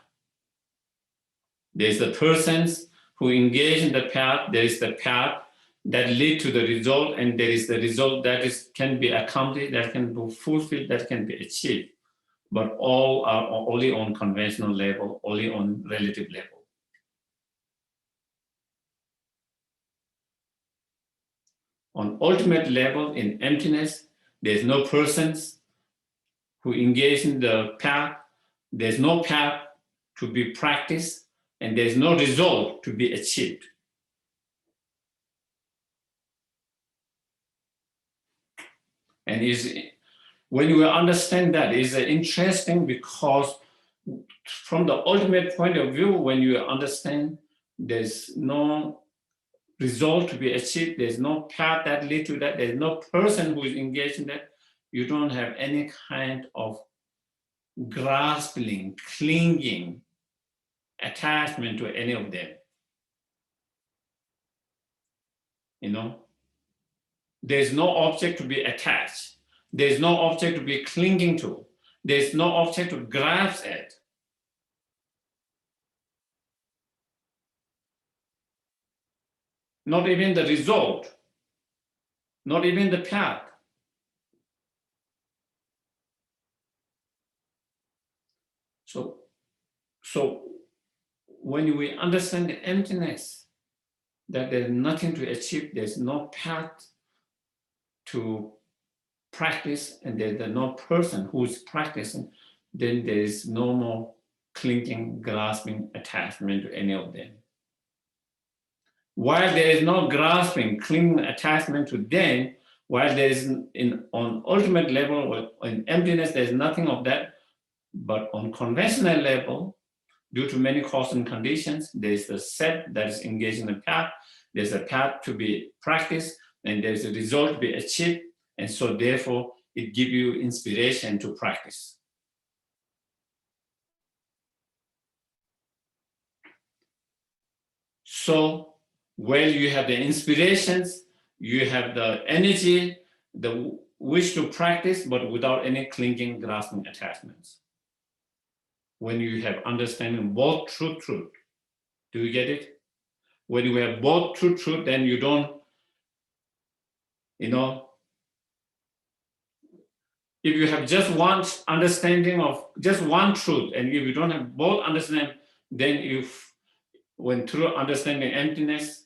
there's the persons who engage in the path, there is the path that lead to the result, and there is the result that can be accomplished, that can be fulfilled, that can be achieved. But all are only on conventional level, only on relative level. On ultimate level, in emptiness, there's no persons who engage in the path, there's no path to be practiced, and there's no result to be achieved. And when you understand that, it's interesting because from the ultimate point of view, when you understand there's no result to be achieved, there's no path that leads to that, there's no person who is engaged in that, you don't have any kind of grasping, clinging, attachment to any of them. There's no object to be attached. There's no object to be clinging to. There's no object to grasp at. Not even the result, not even the path. So when we understand the emptiness, that there's nothing to achieve, there's no path to practice, and there's no person who is practicing, then there is no more clinging, grasping, attachment to any of them. While there is no grasping, clinging, attachment to them, while there is on ultimate level, in emptiness, there's nothing of that. But on conventional level, due to many causes and conditions, there's the set that is engaged in the path, there's a path to be practiced, and there's a result to be achieved, and so therefore it gives you inspiration to practice. So while you have the inspirations, you have the energy, the wish to practice, but without any clinging, grasping attachments. When you have understanding both truth, do you get it? When you have both truth, then you don't, if you have just one understanding of just one truth, and if you don't have both understanding, then when through understanding emptiness,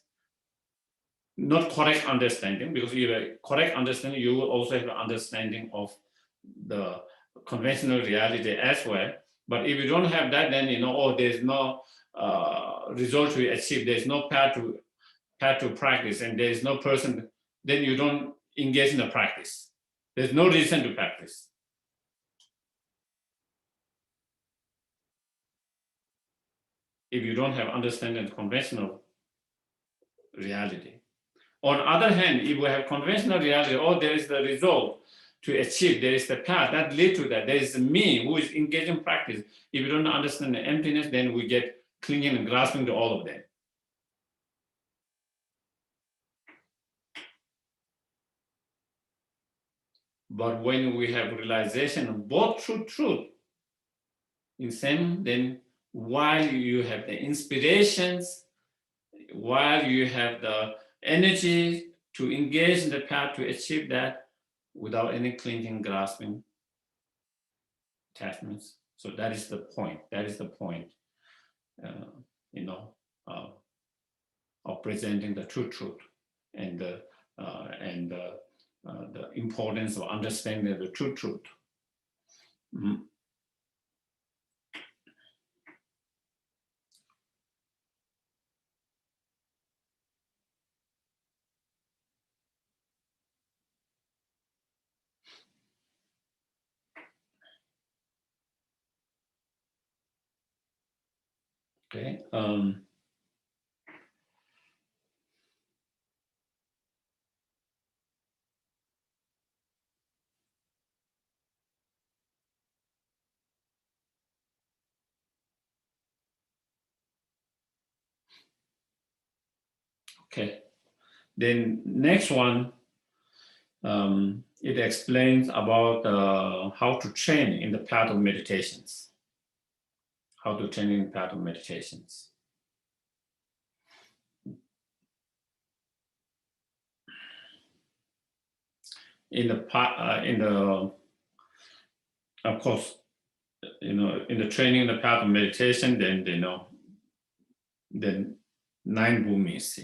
not correct understanding, because you have a correct understanding, you will also have an understanding of the conventional reality as well. But if you don't have that, then there's no result to achieve, there's no path to practice, and there's no person, then you don't engage in the practice. There's no reason to practice. If you don't have understanding of conventional reality. On the other hand, if we have conventional reality, there is the result to achieve, there is the path that leads to that, there is me who is engaged in practice. If you don't understand the emptiness, then we get clinging and grasping to all of them. But when we have realization of both truth in same, then while you have the inspirations, while you have the energy to engage in the path to achieve that without any clinging, grasping, attachments. So that is the point. That is the point, of presenting the truth and the importance of understanding the truth. Mm-hmm. Okay. Okay. Then next one, it explains about how to train in the path of meditations. How to train in the path of meditations. Of course, in the training in the path of meditation, then then 9 bhumis,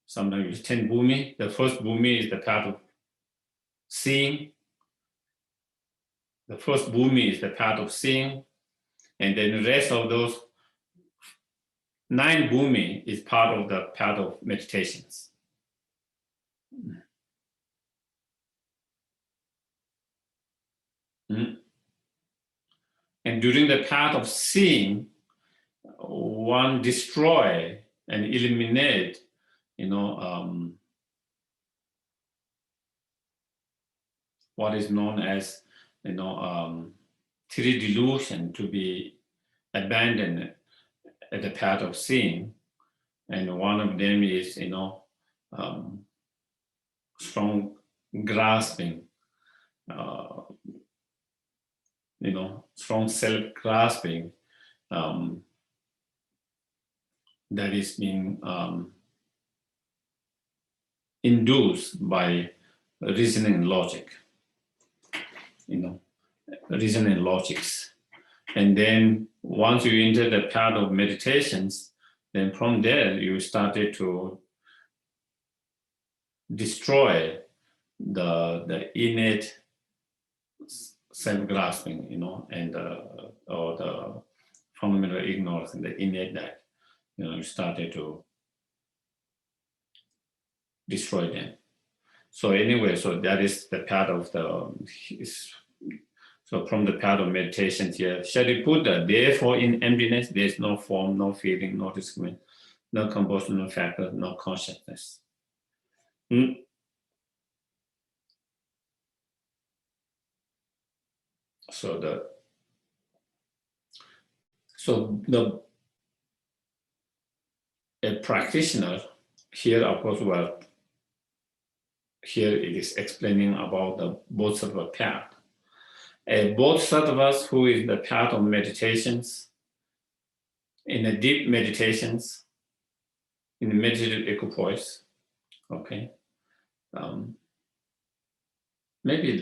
sometimes it's 10 bhumi. The first bhumi is the path of seeing. The first bhumi is the path of seeing, and then the rest of those 9 bhumi is part of the path of meditations. And during the path of seeing, one destroy and eliminate, what is known as, three delusion to be abandoned at the path of seeing, and one of them is, strong grasping, strong self-grasping that is being induced by reasoning and logic, reasoning and logics. And then once you enter the path of meditations, then from there you started to destroy the innate self-grasping, and or the fundamental ignorance and the innate that, you started to destroy them. So anyway, so that is the path of so from the path of meditations here, Shariputra, therefore in emptiness, there is no form, no feeling, no discrimination, no composition, no factor, no consciousness. So a practitioner here, of course, here it is explaining about the Bodhisattva path. A Bodhisattva who is the path of meditations, in the deep meditations, in the meditative equipoise, okay. Maybe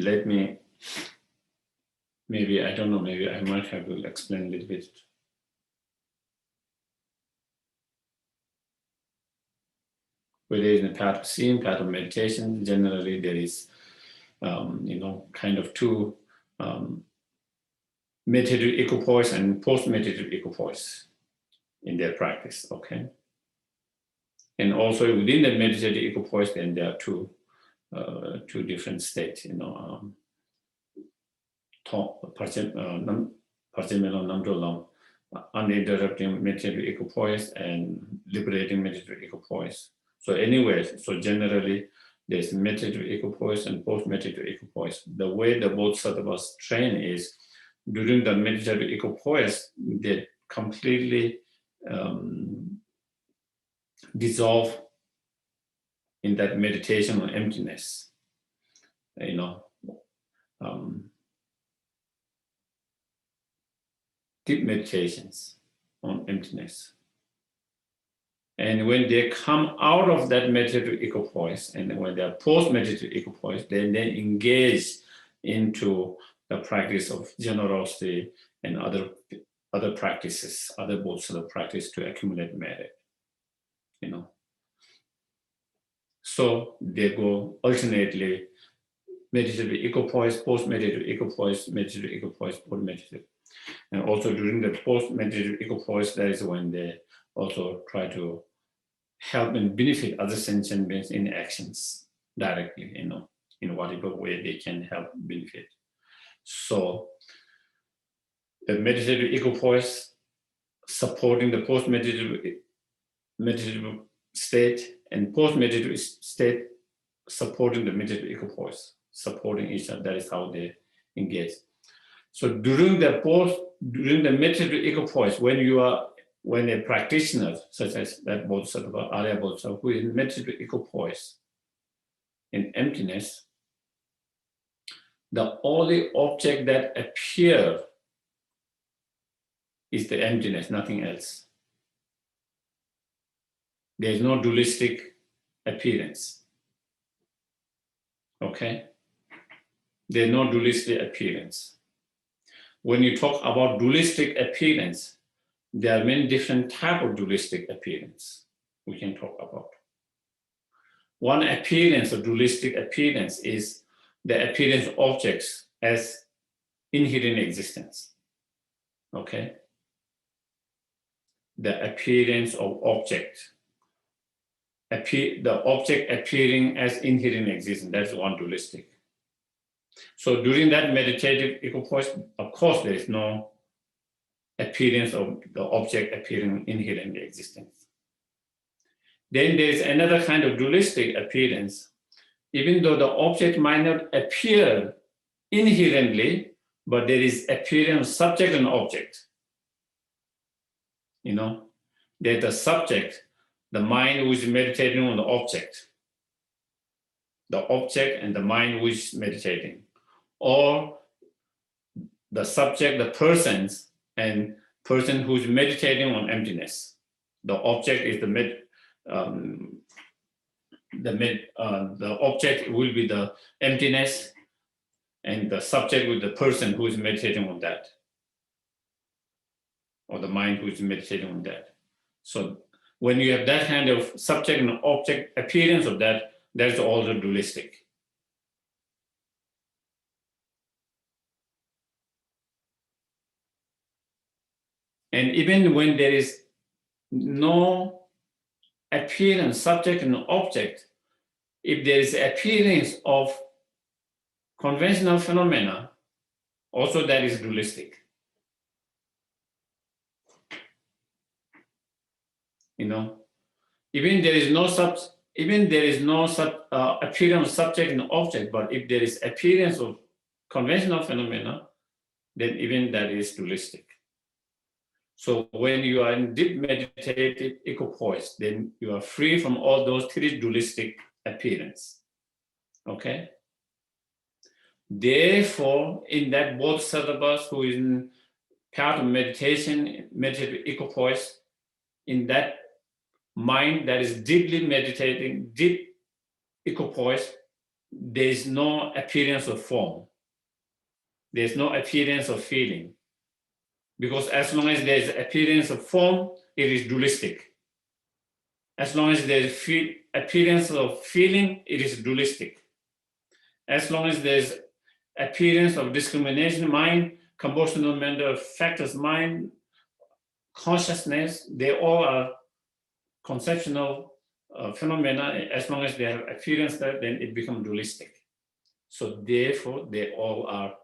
I don't know, maybe I might have to explain a little bit. Whether it's in the path of seeing, path of meditation, generally there is, kind of two meditative equipoise and post-meditative equipoise in their practice, okay? And also within the meditative equipoise, then there are two different states, uninterrupted meditative equipoise and liberating meditative equipoise. So anyway, so generally there's meditative equipoise and post-meditative equipoise. The way the Bodhisattvas train is during the meditative equipoise, they completely dissolve in that meditation on emptiness, deep meditations on emptiness. And when they come out of that meditative equipoise, and when they are post-meditative equipoise, then they engage into the practice of generosity and other practices, other bodhisattva practice to accumulate merit, So they go alternately meditative equipoise, post-meditative equipoise, meditative equipoise, post-meditative. And also during the post-meditative equipoise, that is when they also try to help and benefit other sentient beings in actions directly, in whatever way they can help benefit. So the meditative equipoise supporting the post-meditative state, and post-meditative state supporting the meditative equipoise, supporting each other. That is how they engage. So during the meditative equipoise, when a practitioner, such as that Bodhisattva, Arya Bodhisattva, who is in meditative equipoise, in emptiness, the only object that appears is the emptiness, nothing else. There is no dualistic appearance. Okay? There is no dualistic appearance. When you talk about dualistic appearance, there are many different types of dualistic appearance we can talk about. One appearance of dualistic appearance is the appearance of objects as inherent existence. Okay? The appearance of object. The object appearing as inherent existence, that's one dualistic. So during that meditative equipoise, of course, there is no appearance of the object appearing inherent existence. Then there is another kind of dualistic appearance. Even though the object might not appear inherently, but there is appearance of subject and object. You know, there's the subject, the mind who is meditating on the object and the mind who is meditating, or the subject, the persons, and person who is meditating on emptiness. The object is the object will be the emptiness, and the subject will be the person who is meditating on that, or the mind who is meditating on that. So when you have that kind of subject and object appearance of that, that's also dualistic. And even when there is no appearance, subject and object, if there is appearance of conventional phenomena, also that is dualistic. You know, even there is no appearance of subject and object, but if there is appearance of conventional phenomena, then even that is dualistic. So when you are in deep meditative equipoise, then you are free from all those three dualistic appearance. Okay? Therefore, in that bodhisattva who is in part of meditation, meditative equipoise, in that mind that is deeply meditating, deep equipoise, there is no appearance of form. There is no appearance of feeling. Because as long as there is appearance of form, it is dualistic. As long as there is appearance of feeling, it is dualistic. As long as there is appearance of discrimination mind, compositional mental factors mind, consciousness, they all are conceptual phenomena. As long as they have appearance that, then it becomes dualistic. So therefore, they all are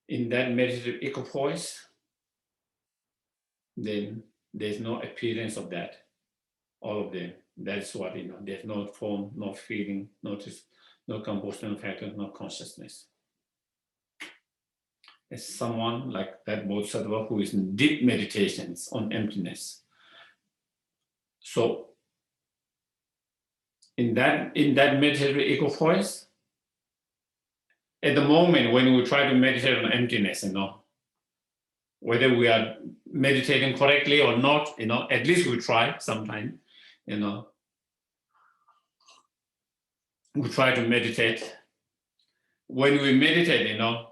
in that meditative equipoise, then there's no appearance of that, all of them. That's what, you know, there's no form, no feeling, no compositional factor, no consciousness. It's someone like that Bodhisattva who is in deep meditations on emptiness. So in that meditative equipoise, at the moment when we try to meditate on emptiness, you know, whether we are meditating correctly or not, you know, at least we try sometime, you know. We try to meditate. When we meditate, you know,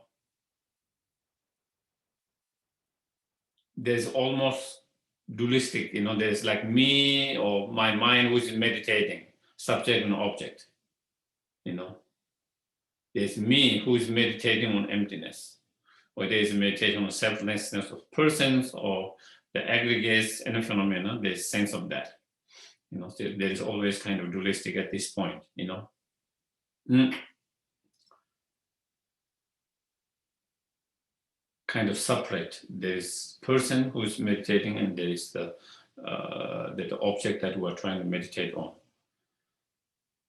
there's almost dualistic, you know, there's like me or my mind which is meditating, subject and object, you know. There's me who is meditating on emptiness, or there is meditation on selflessness of persons or the aggregates and the phenomena, there's a sense of that. You know, there is always kind of dualistic at this point, you know. kind of separate. There is person who is meditating, and there is the object that we're trying to meditate on.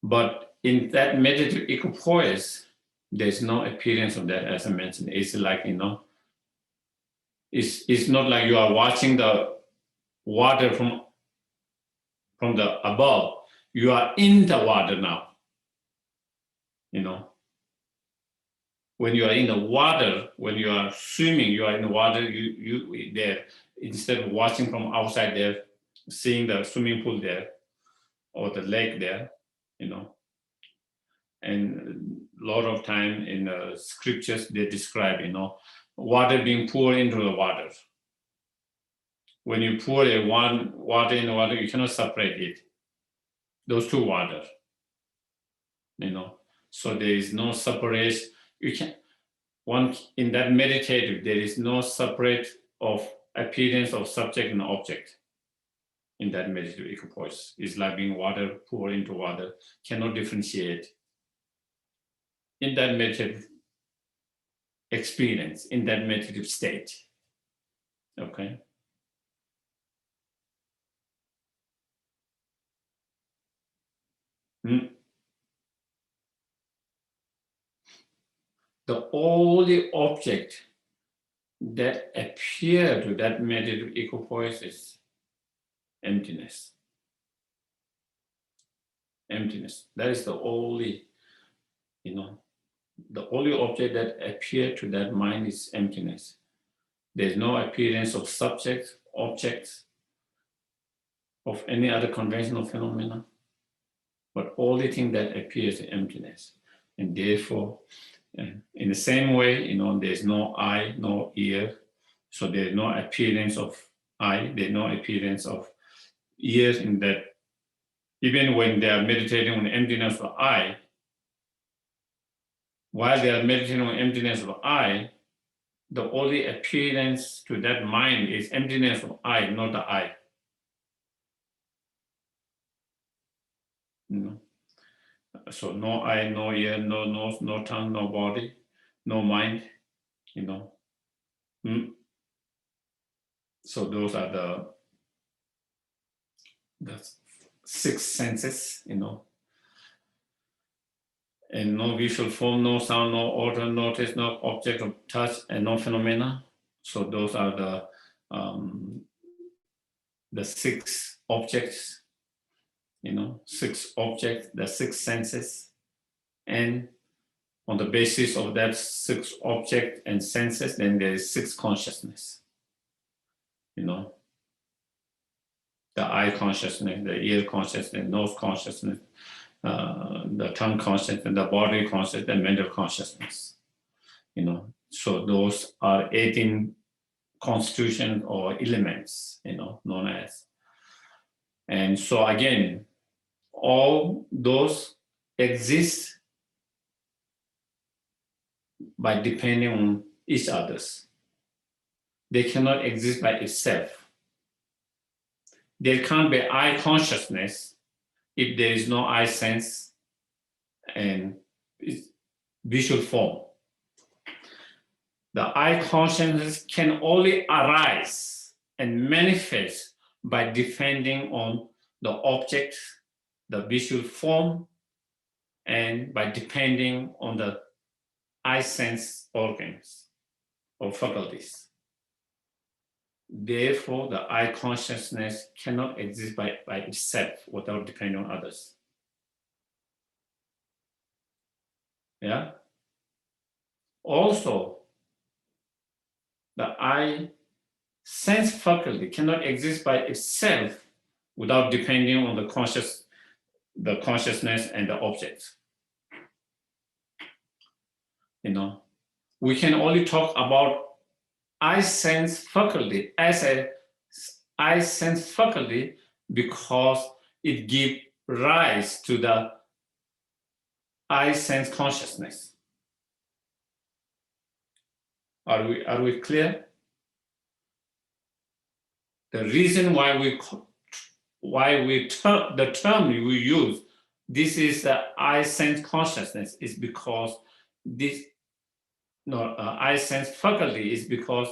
But in that meditative equipoise, there's no appearance of that, as I mentioned. It's like, it's not like you are watching the water from the above. You are in the water now. When you are in the water, when you are swimming, you are in the water, you there. Instead of watching from outside there, seeing the swimming pool there, or the lake there, And a lot of time in the scriptures, they describe, water being poured into the water. When you pour water in the water, you cannot separate it. Those two waters, So there is no separation. In that meditative, there is no separate of appearance of subject and object. In that meditative equipoise, it's like being water poured into water, cannot differentiate. In that meditative experience, in that meditative state, okay? The only object that appears to that meditative equipoise is emptiness. Emptiness. That is the only, the only object that appears to that mind is emptiness. There's no appearance of subjects, objects, of any other conventional phenomena, but only thing that appears is emptiness. And therefore, in the same way, there's no eye, no ear, so there's no appearance of eye, there's no appearance of ears in that. Even when they are meditating on the emptiness of eye, while they are meditating on emptiness of eye, the only appearance to that mind is emptiness of eye, not the eye. So no eye, no ear, no nose, no tongue, no body, no mind, So those are the six senses, and no visual form, no sound, no odor, no taste, no object of touch, and no phenomena. So those are the six objects, six objects, the six senses, and on the basis of that six object and senses, then there is six consciousness, the eye consciousness, the ear consciousness, nose consciousness, the tongue consciousness, the body consciousness, and mental consciousness. So those are 18 constitutions or elements, known as. And so again, all those exist by depending on each others. They cannot exist by itself. There can't be eye consciousness if there is no eye sense and visual form. The eye consciousness can only arise and manifest by depending on the object, the visual form, and by depending on the eye sense organs or faculties. Therefore, the eye consciousness cannot exist by itself without depending on others. Yeah? Also, the eye sense faculty cannot exist by itself without depending on the consciousness and the objects. We can only talk about eye sense faculty as a eye sense faculty because it gives rise to the eye sense consciousness. Are we clear? The reason why the term we use, this is the eye sense consciousness, is because this I sense faculty is because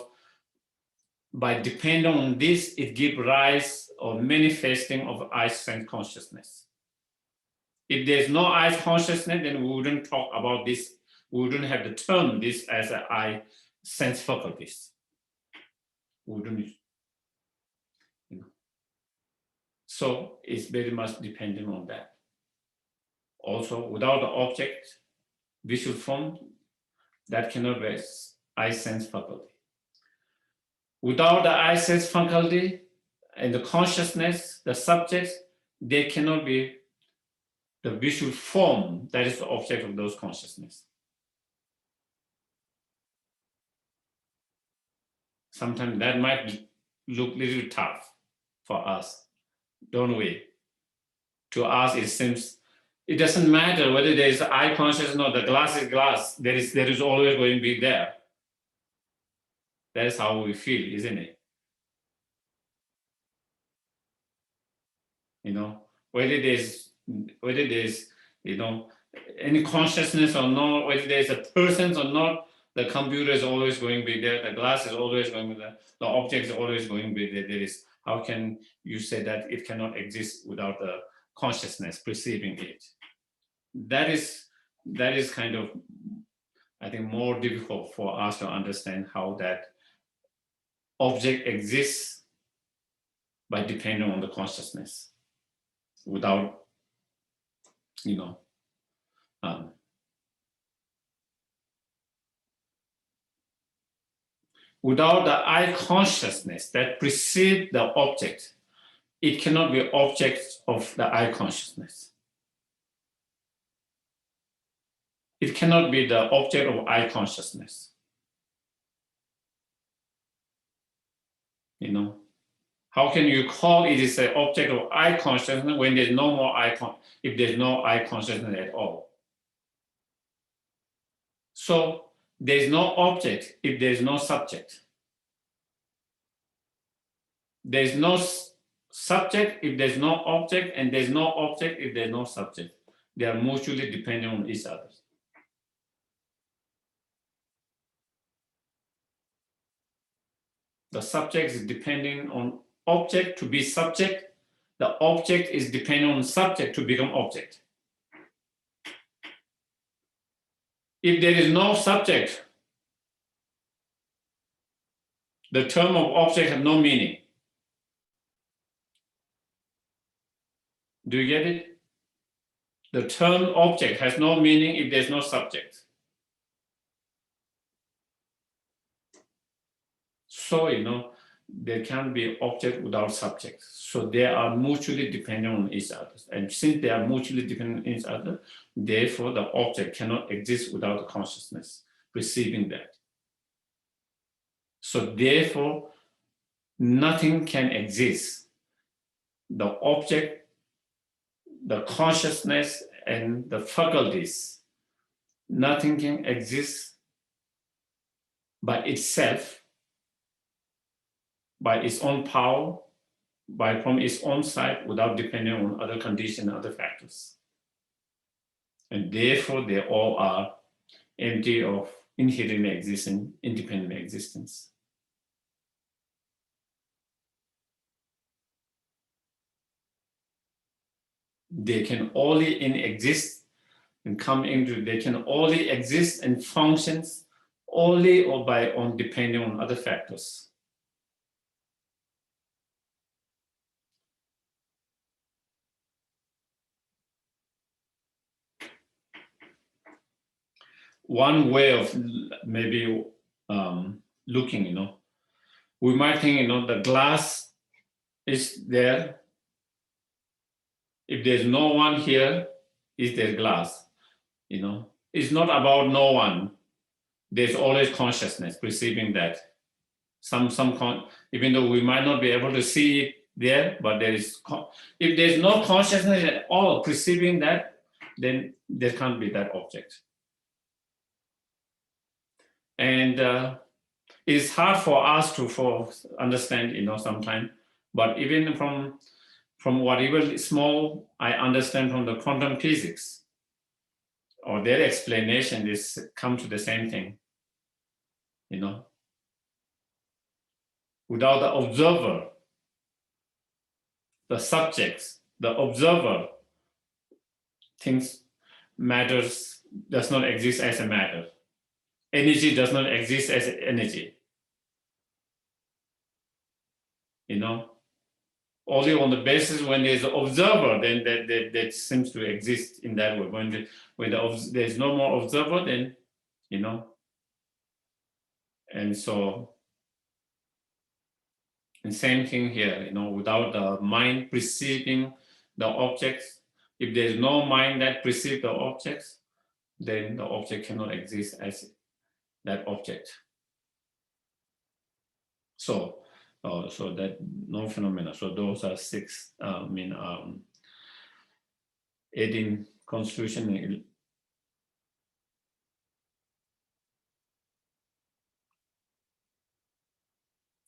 by depending on this, it gives rise or manifesting of I sense consciousness. If there's no I consciousness, then we wouldn't talk about this. We wouldn't have the term this as a I sense faculties. We wouldn't, So it's very much dependent on that. Also, without the object, visual form, that cannot be I sense faculty. Without the I sense faculty and the consciousness, the subject, there cannot be the visual form that is the object of those consciousness. Sometimes that might look a little tough for us, don't we? To us, it seems it doesn't matter whether there is eye consciousness or not. The glass is glass. There is always going to be there. That is how we feel, isn't it? Whether there's any consciousness or not, whether there's a person or not, the computer is always going to be there. The glass is always going to be there. The object is always going to be there. How can you say that it cannot exist without the consciousness perceiving it? That is kind of, I think, more difficult for us to understand how that object exists by depending on the consciousness without, without the I consciousness that precedes the object, it cannot be object of the I consciousness. It cannot be the object of I consciousness. How can you call it is an object of I consciousness when there's no more if there's no I consciousness at all? So there's no object if there's no subject. There's no subject if there's no object, and there's no object if there's no subject. They are mutually dependent on each other. The subject is depending on object to be subject. The object is dependent on subject to become object. If there is no subject, the term of object has no meaning. Do you get it? The term object has no meaning if there's no subject. So, there can be object without subject. So they are mutually dependent on each other. And since they are mutually dependent on each other, therefore the object cannot exist without the consciousness perceiving that. So therefore, nothing can exist. The object, the consciousness, and the faculties, nothing can exist by itself, by its own power, from its own side, without depending on other conditions and other factors. And therefore, they all are empty of inherently existing, independent existence. They can only exist and come into, they can only exist and functions only or depending on other factors. One way of maybe looking, we might think, the glass is there. If there's no one here, is there glass? It's not about no one. There's always consciousness perceiving that. Even though we might not be able to see it there, but there is. If there's no consciousness at all perceiving that, then there can't be that object. And it's hard for us to understand, sometimes. But even from whatever small I understand from the quantum physics, or their explanation, come to the same thing. you know. Without the observer, the subjects, the observer, things, matters does not exist as a matter. Energy does not exist as energy. You know, only on the basis when there's an observer, then that seems to exist in that way. When there's no more observer, then, you know, and so, and same thing here, you know, without the mind perceiving the objects, if there's no mind that perceives the objects, then the object cannot exist as that object. So, so that no phenomena. So those are 6. 18 constitution.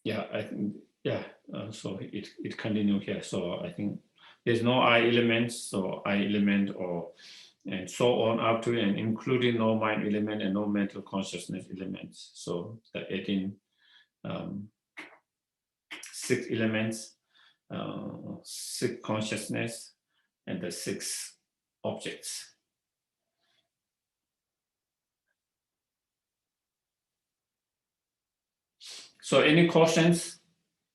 Yeah, I think. Yeah. So it continues here. So I think there's no I elements. So I element or and so on up to and including no mind element and no mental consciousness elements. So the 18 6 elements, 6 consciousness, and the 6 objects. So any questions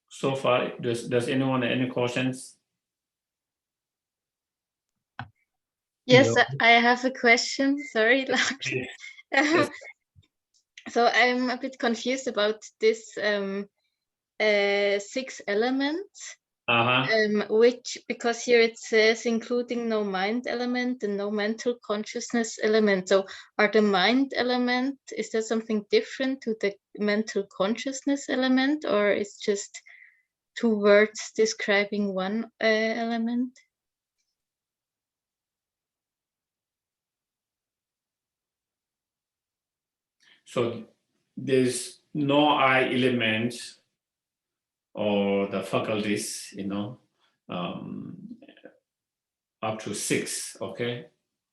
so far? Does anyone have any questions?
Yes,
No.
I have a question. Sorry, Lhagsam.
Yes.
So I'm a bit confused about this 6 elements. Which, because here it says including no mind element and no mental consciousness element. So are the mind element, is that something different to the mental consciousness element, or it's just 2 words describing one element?
So there's no I element or the faculties, you know, up to 6, okay?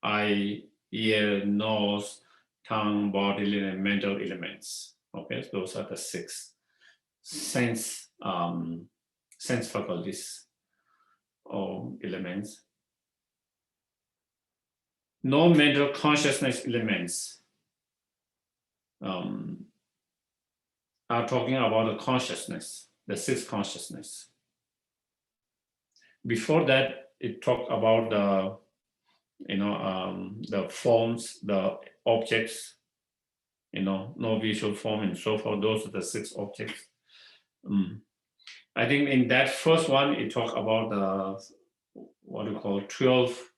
Eye, ear, nose, tongue, bodily, and mental elements, okay? Those are the 6 sense faculties or elements. No mental consciousness elements are talking about the consciousness, the 6 consciousness. Before that, it talked about the, you know, the forms, the objects, you know, no visual form and so forth. Those are the 6 objects. I think in that first one, it talked about the, what we call 12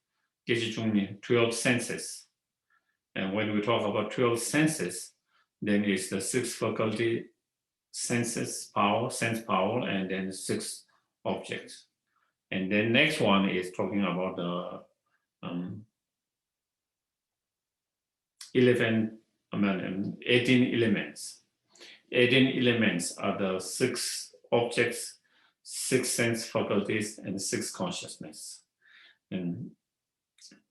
senses. And when we talk about 12 senses, then it's the 6 faculty senses power, sense power, and then 6 objects. And then next one is talking about the 18 elements. 18 elements are the 6 objects, 6 sense faculties, and 6 consciousness. And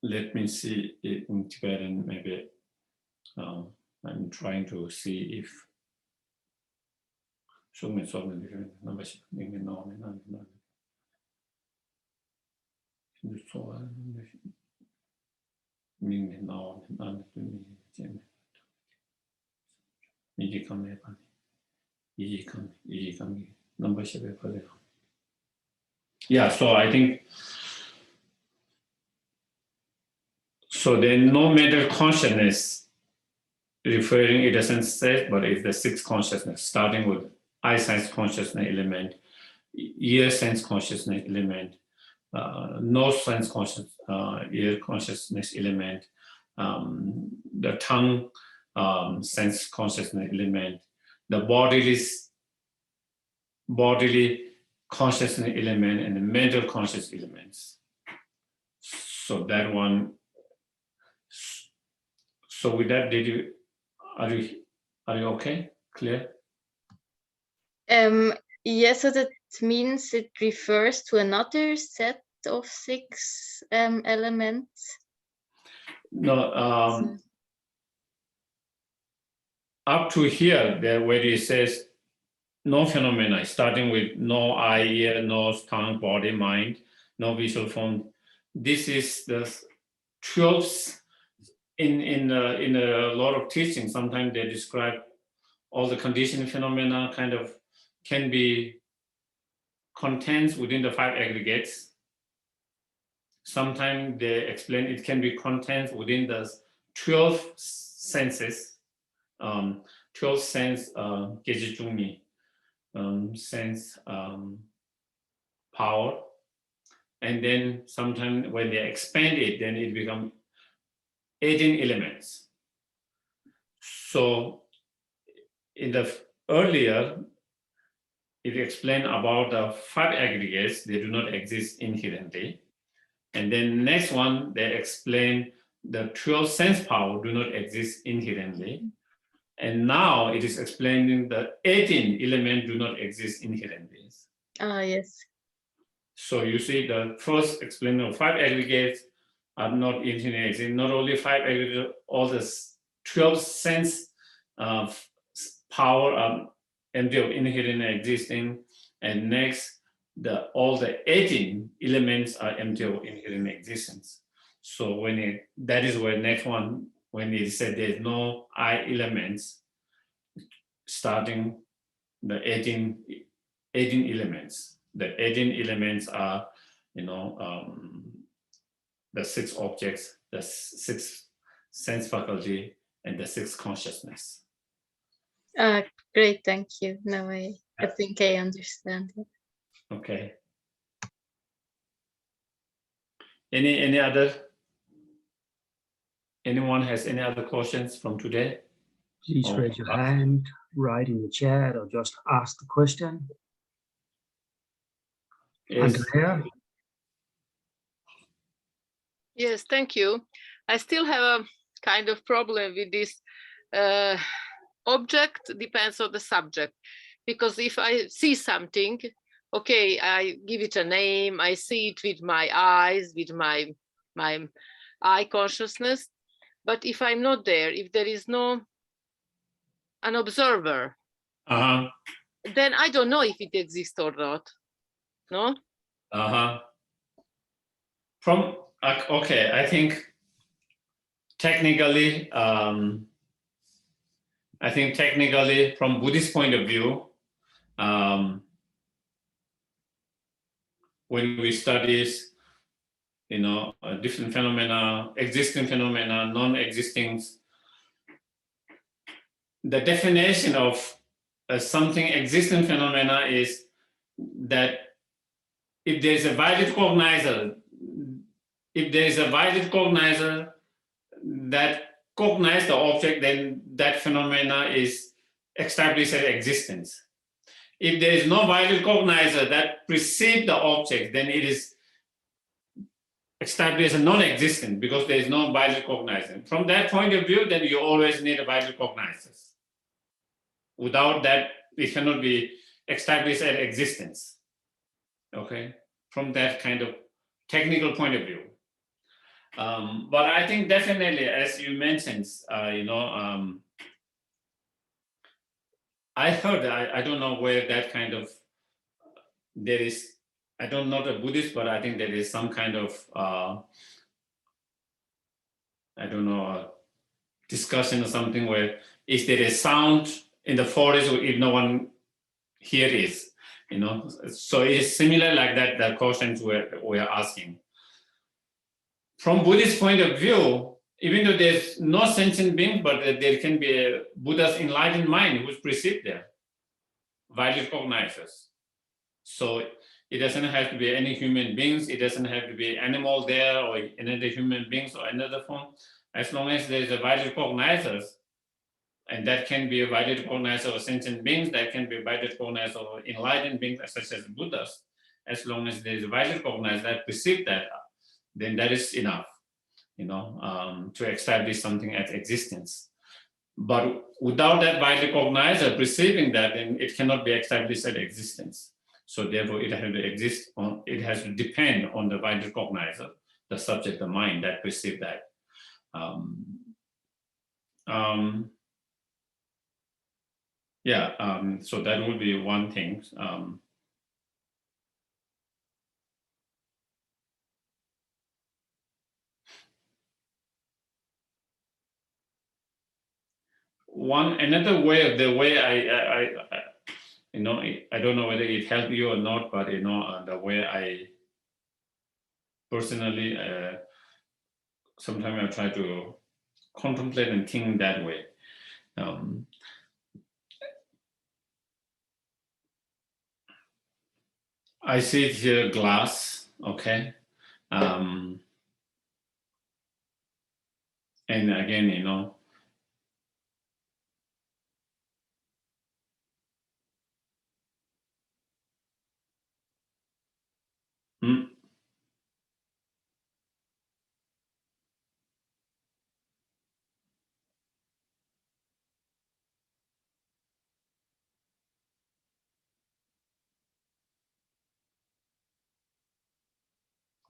let me see it in Tibetan, maybe. I'm trying to see if yeah, so I think so. Then no mental consciousness referring, it doesn't say, but it's the 6 consciousness, starting with eye sense consciousness element, ear sense consciousness element, nose sense consciousness, ear consciousness element, the tongue sense consciousness element, the bodily consciousness element, and the mental conscious elements. So that one. So with that, are you okay? Clear?
Yes, so that means it refers to another set of 6 elements.
No, up to here, there where it says no phenomena, starting with no eye, ear, nose, tongue, body, mind, no visual form. This is the 12th in a lot of teaching. Sometimes they describe all the conditioned phenomena kind of can be contained within the 5 aggregates. Sometimes they explain it can be contained within the 12 senses, 12 sense Geshe-la, sense power. And then sometimes when they expand it, then it becomes 18 elements. So in the earlier, it explained about the 5 aggregates, they do not exist inherently. And then next one, they explain the 12 sense power do not exist inherently. And now it is explaining the 18 elements do not exist inherently.
Yes.
So you see the first explanation of 5 aggregates are not inherent. Not only 5 aggregates, all the 12 sense power are empty of inherent existing. And next, all the 18 elements are empty of inherent existence. So when that is where next one, when it said there's no I elements, starting the 18 elements. The 18 elements are, the 6 objects, the 6 sense faculty, and the 6 consciousness.
Great, thank you. Now I think I understand it.
Okay. Any other? Anyone has any other questions from today?
Please raise your hand, write in the chat, or just ask the question.
Yes.
Andrea?
Yes, thank you. I still have a kind of problem with this object depends on the subject. Because if I see something, okay, I give it a name, I see it with my eyes, with my eye consciousness. But if I'm not there, if there is no an observer, then I don't know if it exists or not. No?
Okay, I think technically, from Buddhist point of view, when we study, different phenomena, existing phenomena, non-existing, the definition of something existing phenomena is that if there is a valid cognizer, that cognize the object, then that phenomena is established as existence. If there is no valid cognizer that perceives the object, then it is established as non-existent because there is no valid cognizer. From that point of view, then you always need a valid cognizer. Without that, it cannot be established as existence. Okay, from that kind of technical point of view. But I think definitely, as you mentioned, I heard, I don't know where that kind of, there is, I don't know the Buddhist, but I think there is some kind of, I don't know, discussion or something where is there a sound in the forest if no one here is, so it's similar like that, the questions we're asking. From Buddhist point of view, even though there's no sentient being, but there can be a Buddha's enlightened mind who's perceived there, valid cognizers. So it doesn't have to be any human beings, it doesn't have to be animal there or another human beings or another form. As long as there's a valid cognizers, and that can be a valid cognizer of sentient beings, that can be a valid cognizer of enlightened beings such as Buddhas. As long as there's a valid cognizer that perceive that, then that is enough, to establish something as existence. But without that valid cognizer perceiving that, then it cannot be established as existence. So therefore, it has to exist on, it has to depend on the valid cognizer, the subject, the mind that perceive that. yeah, so that would be one thing. Another way of the way I you know, I don't know whether it helped you or not, but you know, the way I personally sometimes I try to contemplate and think that way. I see it here, glass, okay, and again, you know,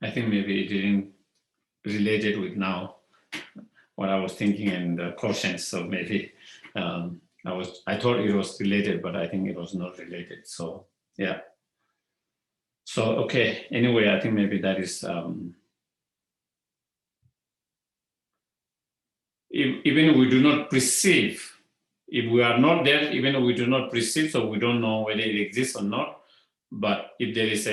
I think maybe it didn't relate it with now what I was thinking and the questions. So maybe I thought it was related, but I think it was not related. So yeah. So okay. Anyway, I think maybe that is even we do not perceive. If we are not there, even we do not perceive, so we don't know whether it exists or not. But if there is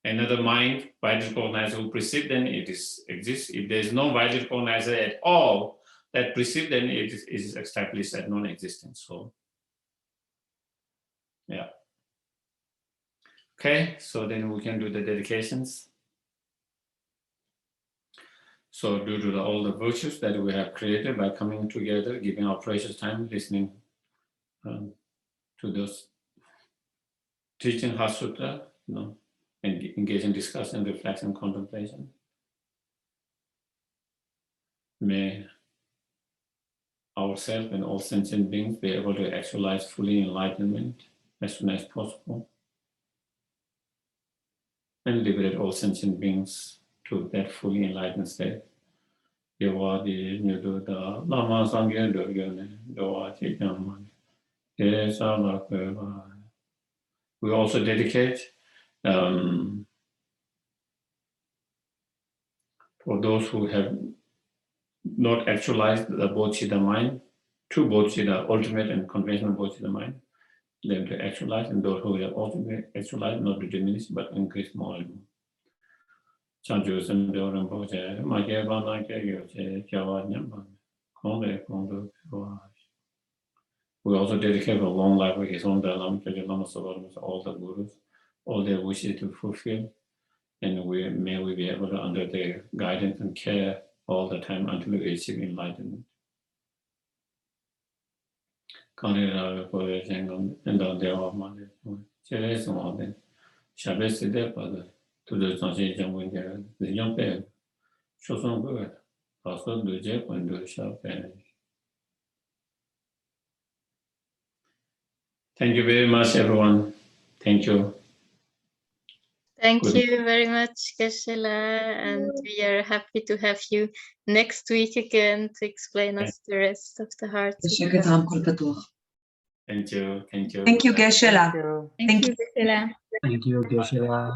another mind, vital cognizer who perceive, then it exists. If there is no vital cognizer at all that perceive, then it is established as non-existent. So, yeah. Okay, so then we can do the dedications. So due to all the virtues that we have created by coming together, giving our precious time, listening to those teaching Heart Sutra, you know, and engage in discussion, reflection, contemplation. May ourselves and all sentient beings be able to actualize fully enlightenment as soon as possible and liberate all sentient beings to that fully enlightened state. We also dedicate for those who have not actualized the Bodhicitta mind, true Bodhicitta, ultimate and conventional Bodhicitta mind, them to actualize, and those who have ultimate actualized, not to diminish, but increase more and more. We also dedicate a long life with his own Lama Zopa Rinpoche, all the gurus, all their wishes to fulfill, and may we be able to, under their guidance and care all the time until we achieve enlightenment. Thank you very much, everyone. Thank you.
Thank you very much, Geshe-la, and we are happy to have you next week again to explain us the rest of the Heart Sutra.
Thank you. Thank you.
Thank you, Geshe-la.
Thank you, Geshe-la.
Thank you, Geshe-la.